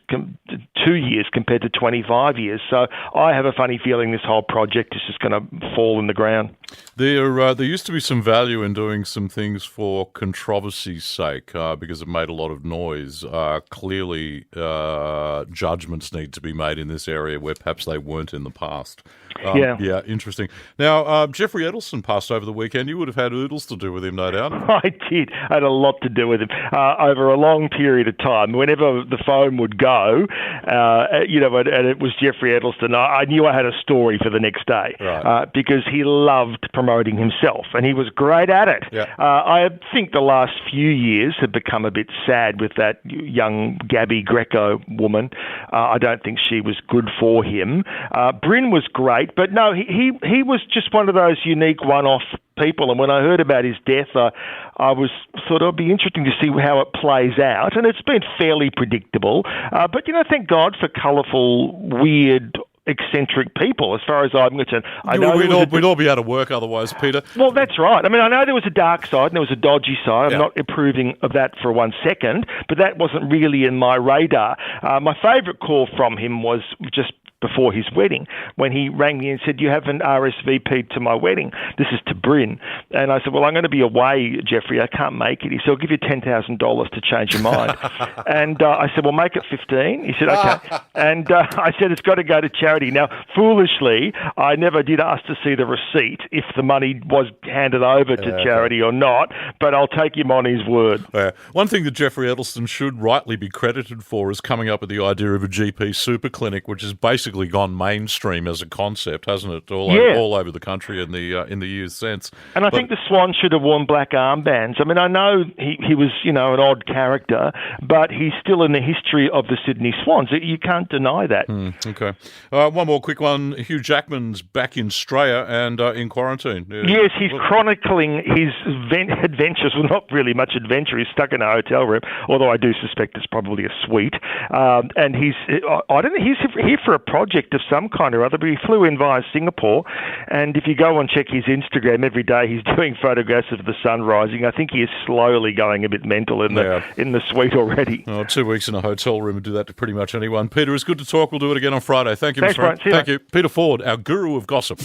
2 years compared to 25 years. So I have a funny feeling this whole project is just going to fall in the ground. There used to be some value in doing some things for controversy's sake because it made a lot of noise. Clearly, judgments need to be made in this area where perhaps they weren't in the past. Yeah, interesting. Now, Jeffrey Edelson passed over the weekend. You would have had oodles to do with him, no doubt. I did. I had a lot to do with him over a long period of time. Whenever the phone would go, you know, and it was Jeffrey Edelson, I knew I had a story for the next day because he loved promoting himself, and he was great at it. Yeah. I think the last few years have become a bit sad with that young Gabby Greco woman. I don't think she was good for him. Bryn was great, but no, he was just one of those unique one-off people. And when I heard about his death, I was thought it'd be interesting to see how it plays out. And it's been fairly predictable. But, thank God for colourful, weird, eccentric people, as far as I'm concerned. We'd all be out of work otherwise, Peter. Well, that's right. I mean, I know there was a dark side and there was a dodgy side. I'm not approving of that for 1 second, but that wasn't really in my radar. My favourite call from him was just before his wedding, when he rang me and said, "You haven't RSVP'd to my wedding. This is to Bryn." And I said, "Well, I'm going to be away, Jeffrey. I can't make it." He said, "I'll give you $10,000 to change your mind." And I said, "Well, make it 15." He said, "Okay." And I said, "It's got to go to charity." Now, foolishly, I never did ask to see the receipt if the money was handed over to charity or not, but I'll take him on his word. One thing that Jeffrey Edelston should rightly be credited for is coming up with the idea of a GP super clinic, which is basically gone mainstream as a concept, hasn't it? All over the country in the years since. And I think the Swans should have worn black armbands. I mean, I know he was, an odd character, but he's still in the history of the Sydney Swans. You can't deny that. Okay. One more quick one. Hugh Jackman's back in Australia and in quarantine. Yes, he's chronicling his adventures. Well, not really much adventure. He's stuck in a hotel room, although I do suspect it's probably a suite. And he's here for a project of some kind or other, but he flew in via Singapore. And if you go and check his Instagram every day, he's doing photographs of the sun rising. I think he is slowly going a bit mental in the suite already. 2 weeks in a hotel room would do that to pretty much anyone. Peter, it's good to talk. We'll do it again on Friday. Thank you, Thanks, Mr. mate. Thank you. Peter Ford, our guru of gossip.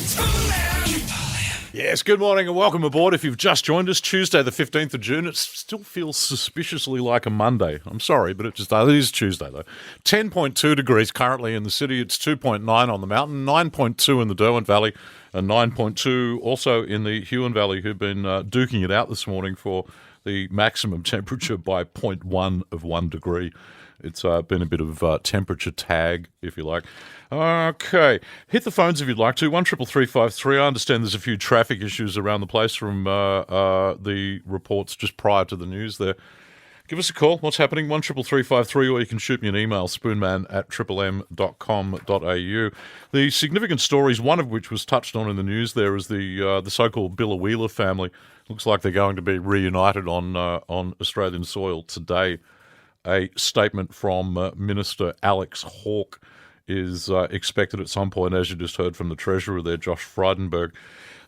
Yes, good morning and welcome aboard. If you've just joined us, Tuesday the 15th of June, it still feels suspiciously like a Monday. I'm sorry, but it is Tuesday though. 10.2 degrees currently in the city. It's 2.9 on the mountain, 9.2 in the Derwent Valley, and 9.2 also in the Huon Valley, who've been duking it out this morning for the maximum temperature by 0.1 of 1 degree. It's been a bit of temperature tag, if you like. Okay. Hit the phones if you'd like to. 133353. I understand there's a few traffic issues around the place from the reports just prior to the news there. Give us a call. What's happening? 133353, or you can shoot me an email, spoonman@triplem.com.au. The significant stories, one of which was touched on in the news there, is the so-called Billa family. Looks like they're going to be reunited on Australian soil today. A statement from Minister Alex Hawke is expected at some point, as you just heard from the Treasurer there, Josh Frydenberg.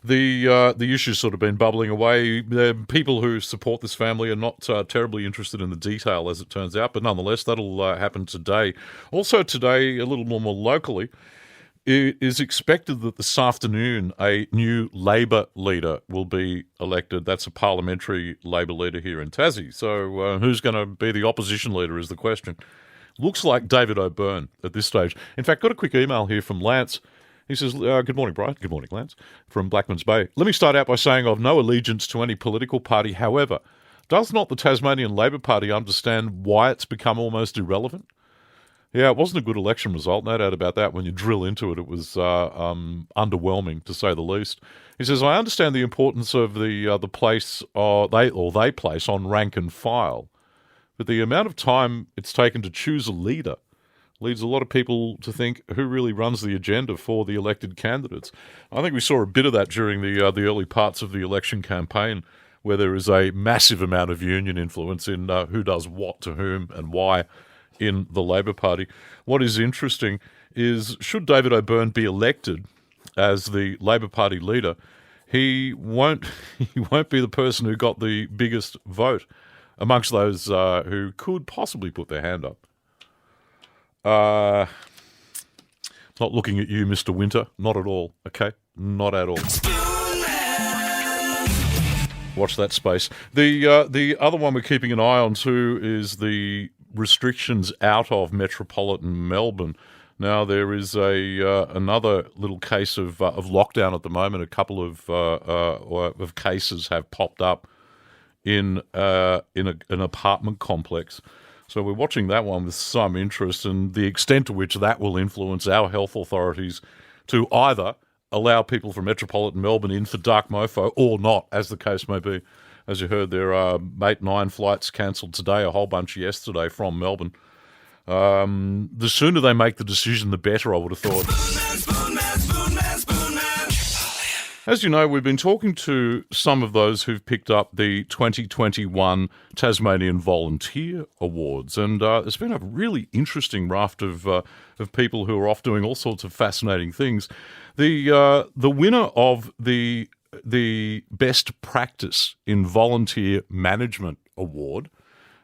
The issue's sort of been bubbling away. People who support this family are not terribly interested in the detail, as it turns out, but nonetheless, that'll happen today. Also today, a little more locally, it is expected that this afternoon a new Labor leader will be elected. That's a parliamentary Labor leader here in Tassie. So who's going to be the opposition leader is the question. Looks like David O'Byrne at this stage. In fact, got a quick email here from Lance. He says, good morning, Brian. Good morning, Lance, from Blackmans Bay. Let me start out by saying I've no allegiance to any political party. However, does not the Tasmanian Labor Party understand why it's become almost irrelevant? Yeah, it wasn't a good election result, no doubt about that. When you drill into it, it was underwhelming, to say the least. He says, I understand the importance of the place they place on rank and file, but the amount of time it's taken to choose a leader leads a lot of people to think who really runs the agenda for the elected candidates. I think we saw a bit of that during the early parts of the election campaign, where there is a massive amount of union influence in who does what to whom and why in the Labor Party. What is interesting is, should David O'Byrne be elected as the Labor Party leader, he won't be the person who got the biggest vote amongst those who could possibly put their hand up. Not looking at you, Mr. Winter. Not at all, okay? Not at all. Watch that space. The other one we're keeping an eye on too is the restrictions out of metropolitan Melbourne. Now there is another little case of lockdown at the moment. A couple of cases have popped up in an apartment complex. So we're watching that one with some interest, and the extent to which that will influence our health authorities to either allow people from metropolitan Melbourne in for dark mofo or not, as the case may be. As you heard, there are 9 flights cancelled today, a whole bunch yesterday from Melbourne. The sooner they make the decision, the better, I would have thought. As you know, we've been talking to some of those who've picked up the 2021 Tasmanian Volunteer Awards, and there's been a really interesting raft of people who are off doing all sorts of fascinating things. The winner of the Best Practice in Volunteer Management Award,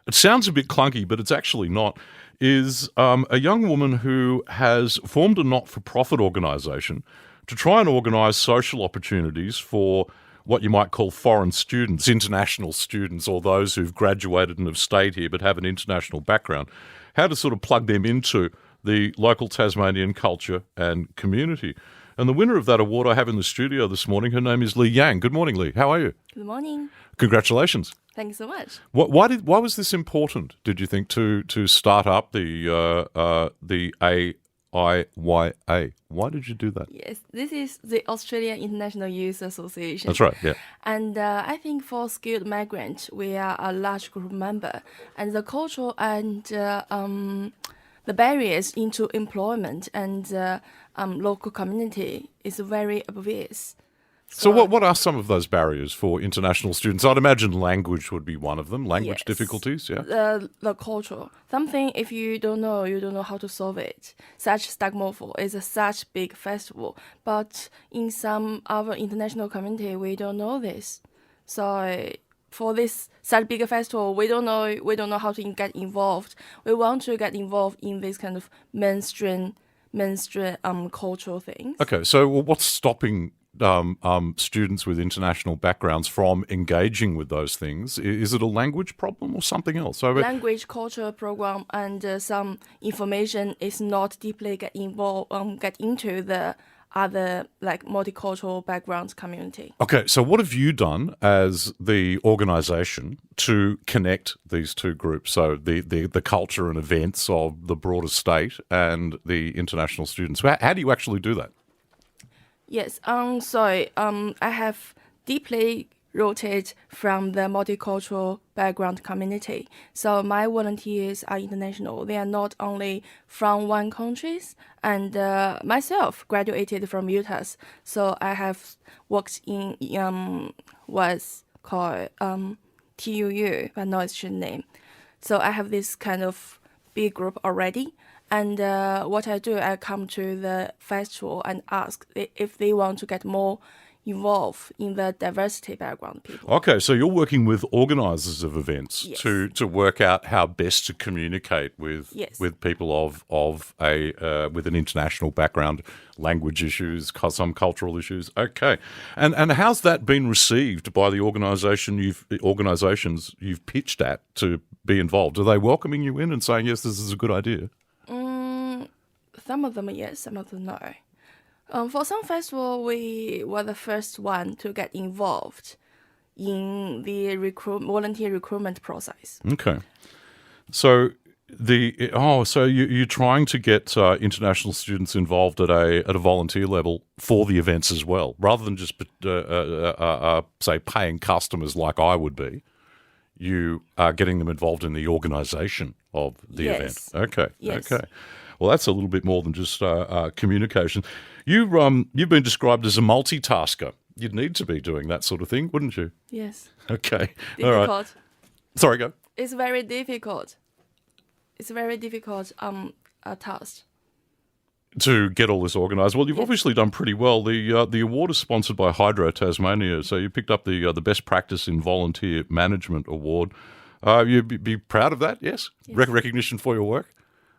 it sounds a bit clunky, but it's actually not, is a young woman who has formed a not-for-profit organisation to try and organise social opportunities for what you might call foreign students, international students, or those who've graduated and have stayed here but have an international background, how to sort of plug them into the local Tasmanian culture and community. And the winner of that award I have in the studio this morning, her name is Lee Yang. Good morning, Lee. How are you? Good morning. Congratulations. Thank you so much. Why was this important, did you think, to start up the AIYA? Why did you do that? Yes, this is the Australian International Youth Association. That's right, yeah. And I think for skilled migrants, we are a large group member, and the cultural and the barriers into employment and local community is very obvious. So what are some of those barriers for international students? I'd imagine language would be one of them, language difficulties, yeah? The culture. Something, if you don't know how to solve it. Such Stagmorpho is such big festival, but in some other international community, we don't know this. So for this such big festival, we don't know how to get involved. We want to get involved in this kind of mainstream cultural things. Okay, so what's stopping students with international backgrounds from engaging with those things? Is it a language problem or something else? Language, culture program, and some information is not deeply get into the other multicultural backgrounds community. Okay, so what have you done as the organisation to connect these two groups? So the culture and events of the broader state and the international students. How do you actually do that? Yes, I have deeply rooted from the multicultural background community. So my volunteers are international. They are not only from one country, and myself graduated from Utah. So I have worked in what's called TUU, but no, it's changed name. So I have this kind of big group already. And what I do, I come to the festival and ask if they want to get more involved in the diversity background people. Okay, so you're working with organisers of events Yes. to work out how best to communicate with Yes. with people of a with an international background, language issues, some cultural issues. Okay, and how's that been received by the organisations you've pitched at to be involved? Are they welcoming you in and saying yes, this is a good idea? Some of them yes, some of them no. For some festival, we were the first one to get involved in the volunteer recruitment process. Okay, so you're trying to get international students involved at a volunteer level for the events as well, rather than just say paying customers like I would be. You are getting them involved in the organisation of the event. Okay. Yes. Okay. Well, that's a little bit more than just communication. You've been described as a multitasker. You'd need to be doing that sort of thing, wouldn't you? Yes. Okay. Difficult. All right. Sorry, go. It's very difficult. It's a very difficult task. To get all this organised. Well, you've obviously done pretty well. The award is sponsored by Hydro Tasmania, so you picked up the Best Practice in Volunteer Management Award. You'd be proud of that, yes? Recognition for your work?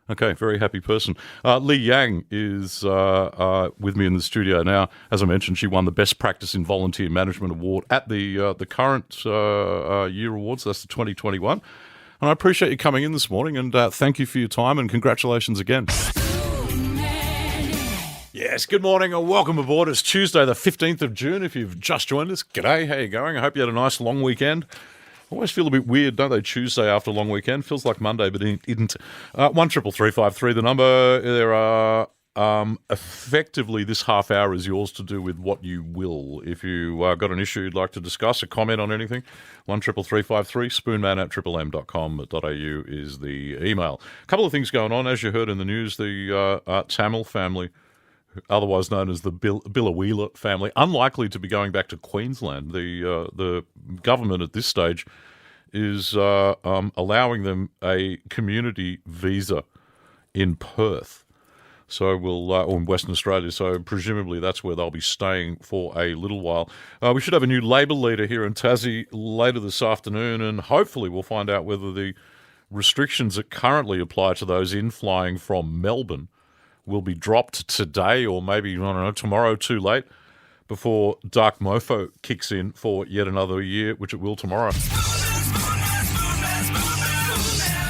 Okay, very happy person. Lee Yang is with me in the studio now. As I mentioned, she won the Best Practice in Volunteer Management Award at the current year awards. That's the 2021. And I appreciate you coming in this morning, and thank you for your time, and congratulations again. Yes, good morning and welcome aboard. It's Tuesday the 15th of June. If you've just joined us, g'day, how you going? I hope you had a nice long weekend. I always feel a bit weird, don't they, Tuesday after a long weekend? Feels like Monday, but it isn't. 13353, the number. There are effectively this half hour is yours to do with what you will. If you got an issue you'd like to discuss, a comment on anything, 13353, spoonman@triplem.com.au is the email. A couple of things going on. As you heard in the news, the Tamil family otherwise known as the Billawheeler family, unlikely to be going back to Queensland. The government at this stage is allowing them a community visa in Perth. So or in Western Australia, so presumably that's where they'll be staying for a little while. We should have a new Labor leader here in Tassie later this afternoon, and hopefully we'll find out whether the restrictions that currently apply to those in-flying from Melbourne will be dropped today or maybe, I don't know, tomorrow too late before Dark Mofo kicks in for yet another year, which it will tomorrow.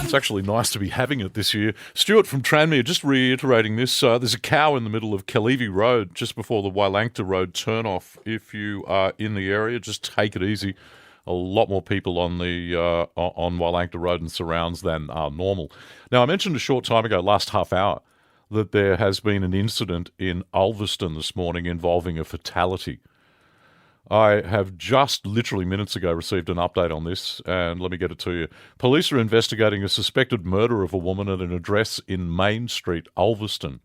It's actually nice to be having it this year. Stuart from Tranmere, just reiterating this, there's a cow in the middle of Kalivi Road just before the Wailangta Road turn-off. If you are in the area, just take it easy. A lot more people on the on Wailangta Road and surrounds than are normal. Now, I mentioned a short time ago, last half hour, that there has been an incident in Ulverston this morning involving a fatality. I have just literally minutes ago received an update on this, and let me get it to you. Police are investigating a suspected murder of a woman at an address in Main Street, Ulverston.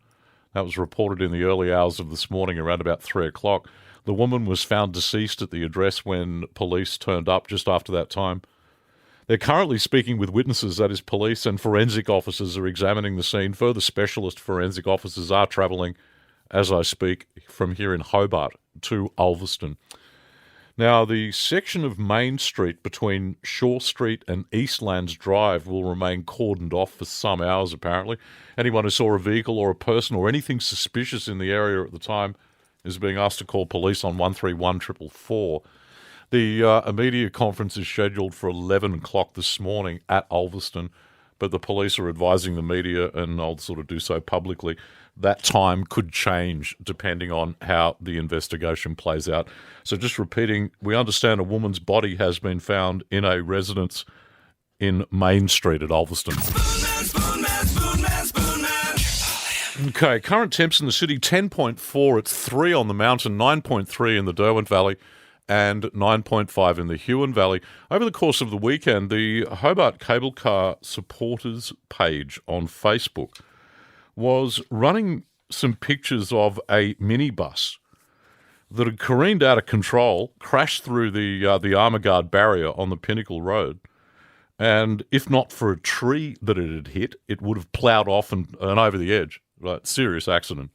That was reported in the early hours of this morning, around about 3 o'clock. The woman was found deceased at the address when police turned up just after that time. They're currently speaking with witnesses, that is police, and forensic officers are examining the scene. Further specialist forensic officers are travelling, as I speak, from here in Hobart to Ulverston. Now, the section of Main Street between Shaw Street and Eastlands Drive will remain cordoned off for some hours, apparently. Anyone who saw a vehicle or a person or anything suspicious in the area at the time is being asked to call police on 131444. The media conference is scheduled for 11 o'clock this morning at Ulverston, but the police are advising the media, and I'll sort of do so publicly, that time could change depending on how the investigation plays out. So just repeating, we understand a woman's body has been found in a residence in Main Street at Ulverston. Okay, current temps in the city, 10.4. It's 3 on the mountain, 9.3 in the Derwent Valley, and 9.5 in the Huon Valley. Over the course of the weekend, the Hobart Cable Car Supporters page on Facebook was running some pictures of a minibus that had careened out of control, crashed through the Armourguard barrier on the Pinnacle Road, and if not for a tree that it had hit, it would have ploughed off and over the edge. Right, serious accident,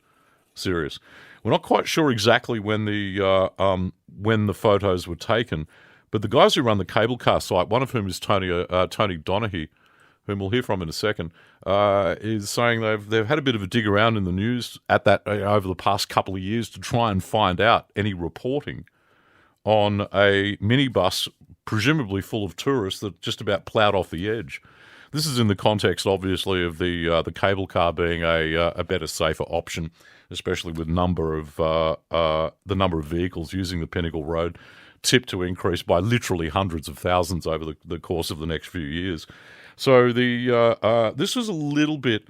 serious. We're not quite sure exactly when the photos were taken, but the guys who run the cable car site, one of whom is Tony Donaghy, whom we'll hear from in a second, is saying they've had a bit of a dig around in the news at that over the past couple of years to try and find out any reporting on a minibus, presumably full of tourists, that just about ploughed off the edge. This is in the context, obviously, of the cable car being a better, safer option, especially with the number of vehicles using the Pinnacle Road, tipped to increase by literally hundreds of thousands over the course of the next few years. So this was a little bit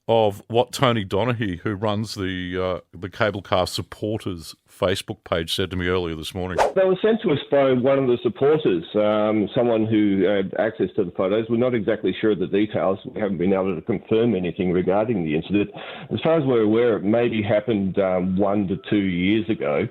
of what Tony Donaghy, who runs the Cable Car Supporters Facebook page, said to me earlier this morning. They were sent to us by one of the supporters, someone who had access to the photos. We're not exactly sure of the details. We haven't been able to confirm anything regarding the incident. As far as we're aware, it maybe happened 1 to 2 years ago.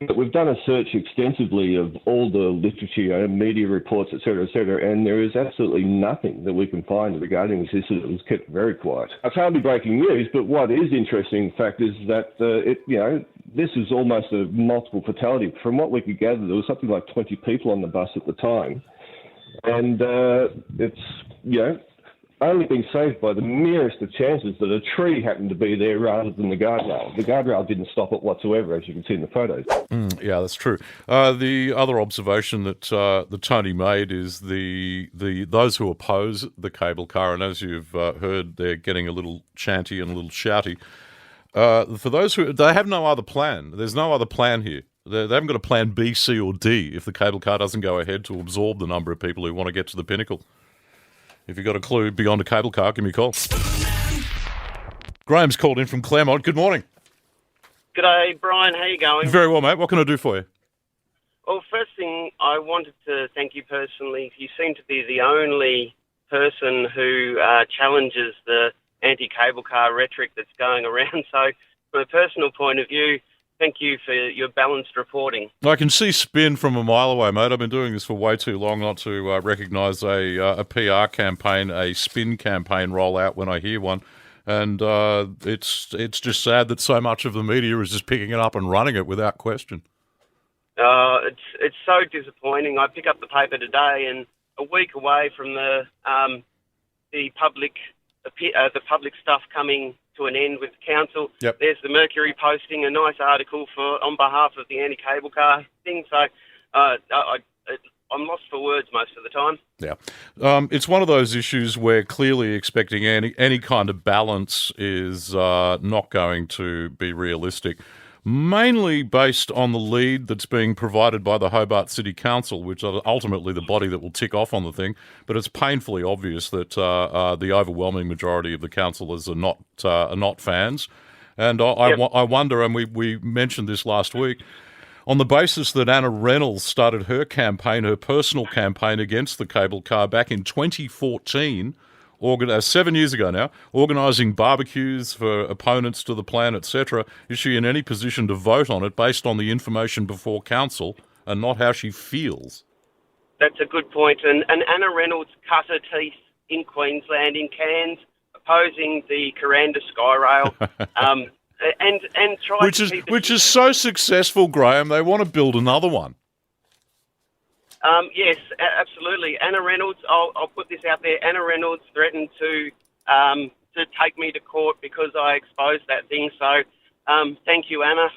But we've done a search extensively of all the literature, media reports, et cetera, and there is absolutely nothing that we can find regarding this incident. It was kept very quiet. It's hardly breaking news, but what is interesting, in fact, is that this is almost a multiple fatality. From what we could gather, there was something like 20 people on the bus at the time, and it's only been saved by the merest of chances that a tree happened to be there rather than the guardrail. The guardrail didn't stop it whatsoever, as you can see in the photos. Yeah, that's true. The other observation that Tony made is those who oppose the cable car, and as you've heard, they're getting a little chanty and a little shouty. For those they have no other plan. There's no other plan here. They haven't got a plan B, C, or D if the cable car doesn't go ahead to absorb the number of people who want to get to the Pinnacle. If you've got a clue beyond a cable car, give me a call. Graham's called in from Claremont. Good morning. G'day, Brian. How you going? Very well, mate. What can I do for you? Well, first thing, I wanted to thank you personally. You seem to be the only person who challenges the anti-cable car rhetoric that's going around. So from a personal point of view, thank you for your balanced reporting. I can see spin from a mile away, mate. I've been doing this for way too long not to recognise a PR campaign, a spin campaign roll out when I hear one. And it's just sad that so much of the media is just picking it up and running it without question. It's so disappointing. I pick up the paper today, and a week away from the public stuff coming to an end with the council. Yep. There's the Mercury posting a nice article on behalf of the anti-cable car thing. So I'm lost for words most of the time. Yeah. It's one of those issues where clearly expecting any kind of balance is not going to be realistic, mainly based on the lead that's being provided by the Hobart City Council, which are ultimately the body that will tick off on the thing. But it's painfully obvious that the overwhelming majority of the councillors are not fans. And I wonder, and we mentioned this last week, on the basis that Anna Reynolds started her personal campaign against the cable car back in 2014, 7 years ago now, organising barbecues for opponents to the plan, etc. Is she in any position to vote on it based on the information before council and not how she feels? That's a good point. And Anna Reynolds cut her teeth in Queensland, in Cairns, opposing the Kuranda Sky Rail. And tried which is so successful, Graham. They want to build another one. Yes, absolutely. Anna Reynolds, I'll put this out there. Anna Reynolds threatened to take me to court because I exposed that thing. So, thank you, Anna.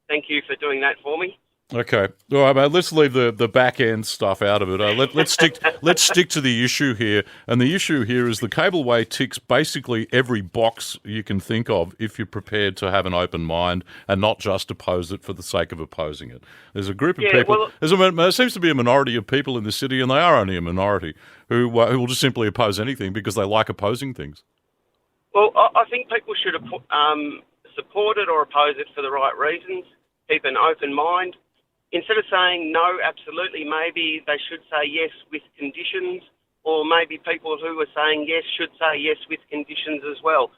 Thank you for doing that for me. Okay, all right, mate. Let's leave the back end stuff out of it. Let's stick to the issue here. And the issue here is the cableway ticks basically every box you can think of if you're prepared to have an open mind and not just oppose it for the sake of opposing it. There's a group of people. There seems to be a minority of people in the city, and they are only a minority who will just simply oppose anything because they like opposing things. Well, I think people should support it or oppose it for the right reasons. Keep an open mind. Instead of saying no, absolutely, maybe they should say yes with conditions, or maybe people who are saying yes should say yes with conditions as well.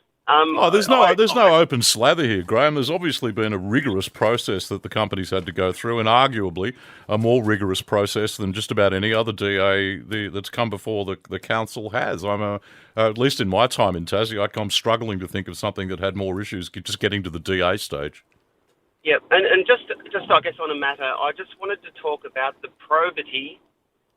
There's no open slather here, Graham. There's obviously been a rigorous process that the company's had to go through, and arguably a more rigorous process than just about any other DA that's come before the council has. At least in my time in Tassie, I'm struggling to think of something that had more issues just getting to the DA stage. Yeah, and just I guess on a matter, I just wanted to talk about the probity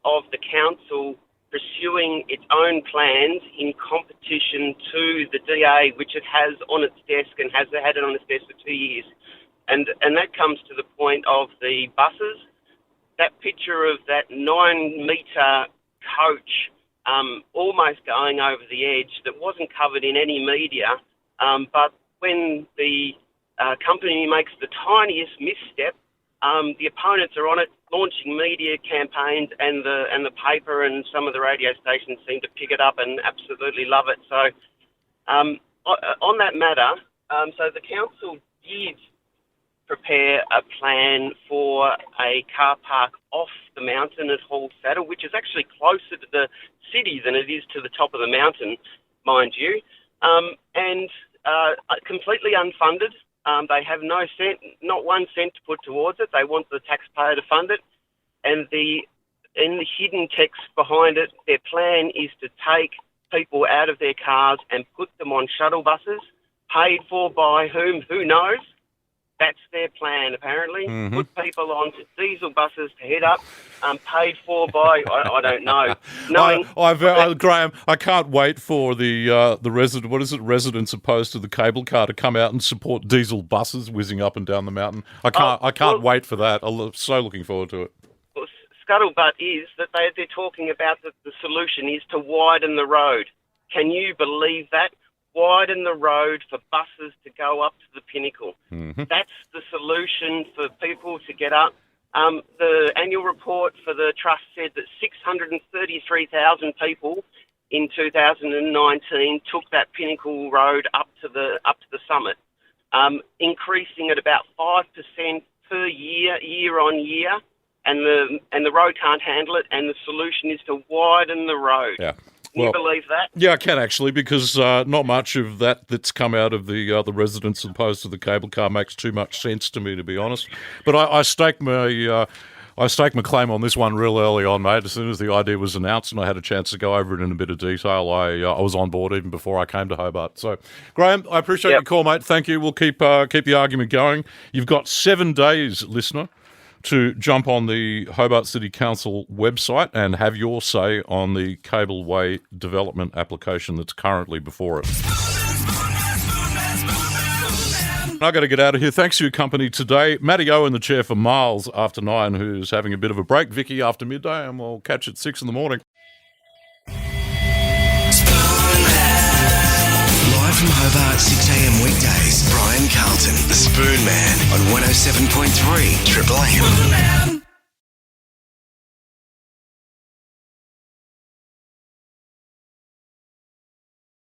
of the council pursuing its own plans in competition to the DA, which it has on its desk and has had it on its desk for 2 years. And that comes to the point of the buses. That picture of that 9-metre coach almost going over the edge that wasn't covered in any media, but when the company makes the tiniest misstep, the opponents are on it, launching media campaigns, and the paper and some of the radio stations seem to pick it up and absolutely love it. So, on that matter, so the council did prepare a plan for a car park off the mountain at Hall Saddle, which is actually closer to the city than it is to the top of the mountain, mind you, and completely unfunded. They have not 1 cent to put towards it. They want the taxpayer to fund it. And in the hidden text behind it, their plan is to take people out of their cars and put them on shuttle buses, paid for by whom? Who knows? That's their plan, apparently. Mm-hmm. Put people on diesel buses to head up, paid for by, I don't know. Graham, I can't wait for the residents opposed to the cable car to come out and support diesel buses whizzing up and down the mountain. I can't wait for that. I'm so looking forward to it. Well, scuttlebutt is that they're talking about that the solution is to widen the road. Can you believe that? Widen the road for buses to go up to the pinnacle. Mm-hmm. That's the solution for people to get up. The annual report for the trust said that 633,000 people in 2019 took that pinnacle road up to the summit, increasing at about 5% per year on year, and the road can't handle it. And the solution is to widen the road. Yeah. Can you believe that? Yeah, I can actually, because not much of that's come out of the residents opposed to the cable car makes too much sense to me, to be honest. But I staked my claim on this one real early on, mate. As soon as the idea was announced and I had a chance to go over it in a bit of detail, I was on board even before I came to Hobart. So, Graham, I appreciate your call, mate. Thank you. We'll keep the argument going. You've got 7 days, listener, to jump on the Hobart City Council website and have your say on the cableway development application that's currently before it. I've got to get out of here. Thanks for your company today. Matty O in the chair for Miles after 9, who's having a bit of a break. Vicky after midday, and we'll catch at 6 in the morning. Live from Hobart, 6 a.m. weekdays, Brian Carlton, the Spoon Man, on 107.3 Triple M.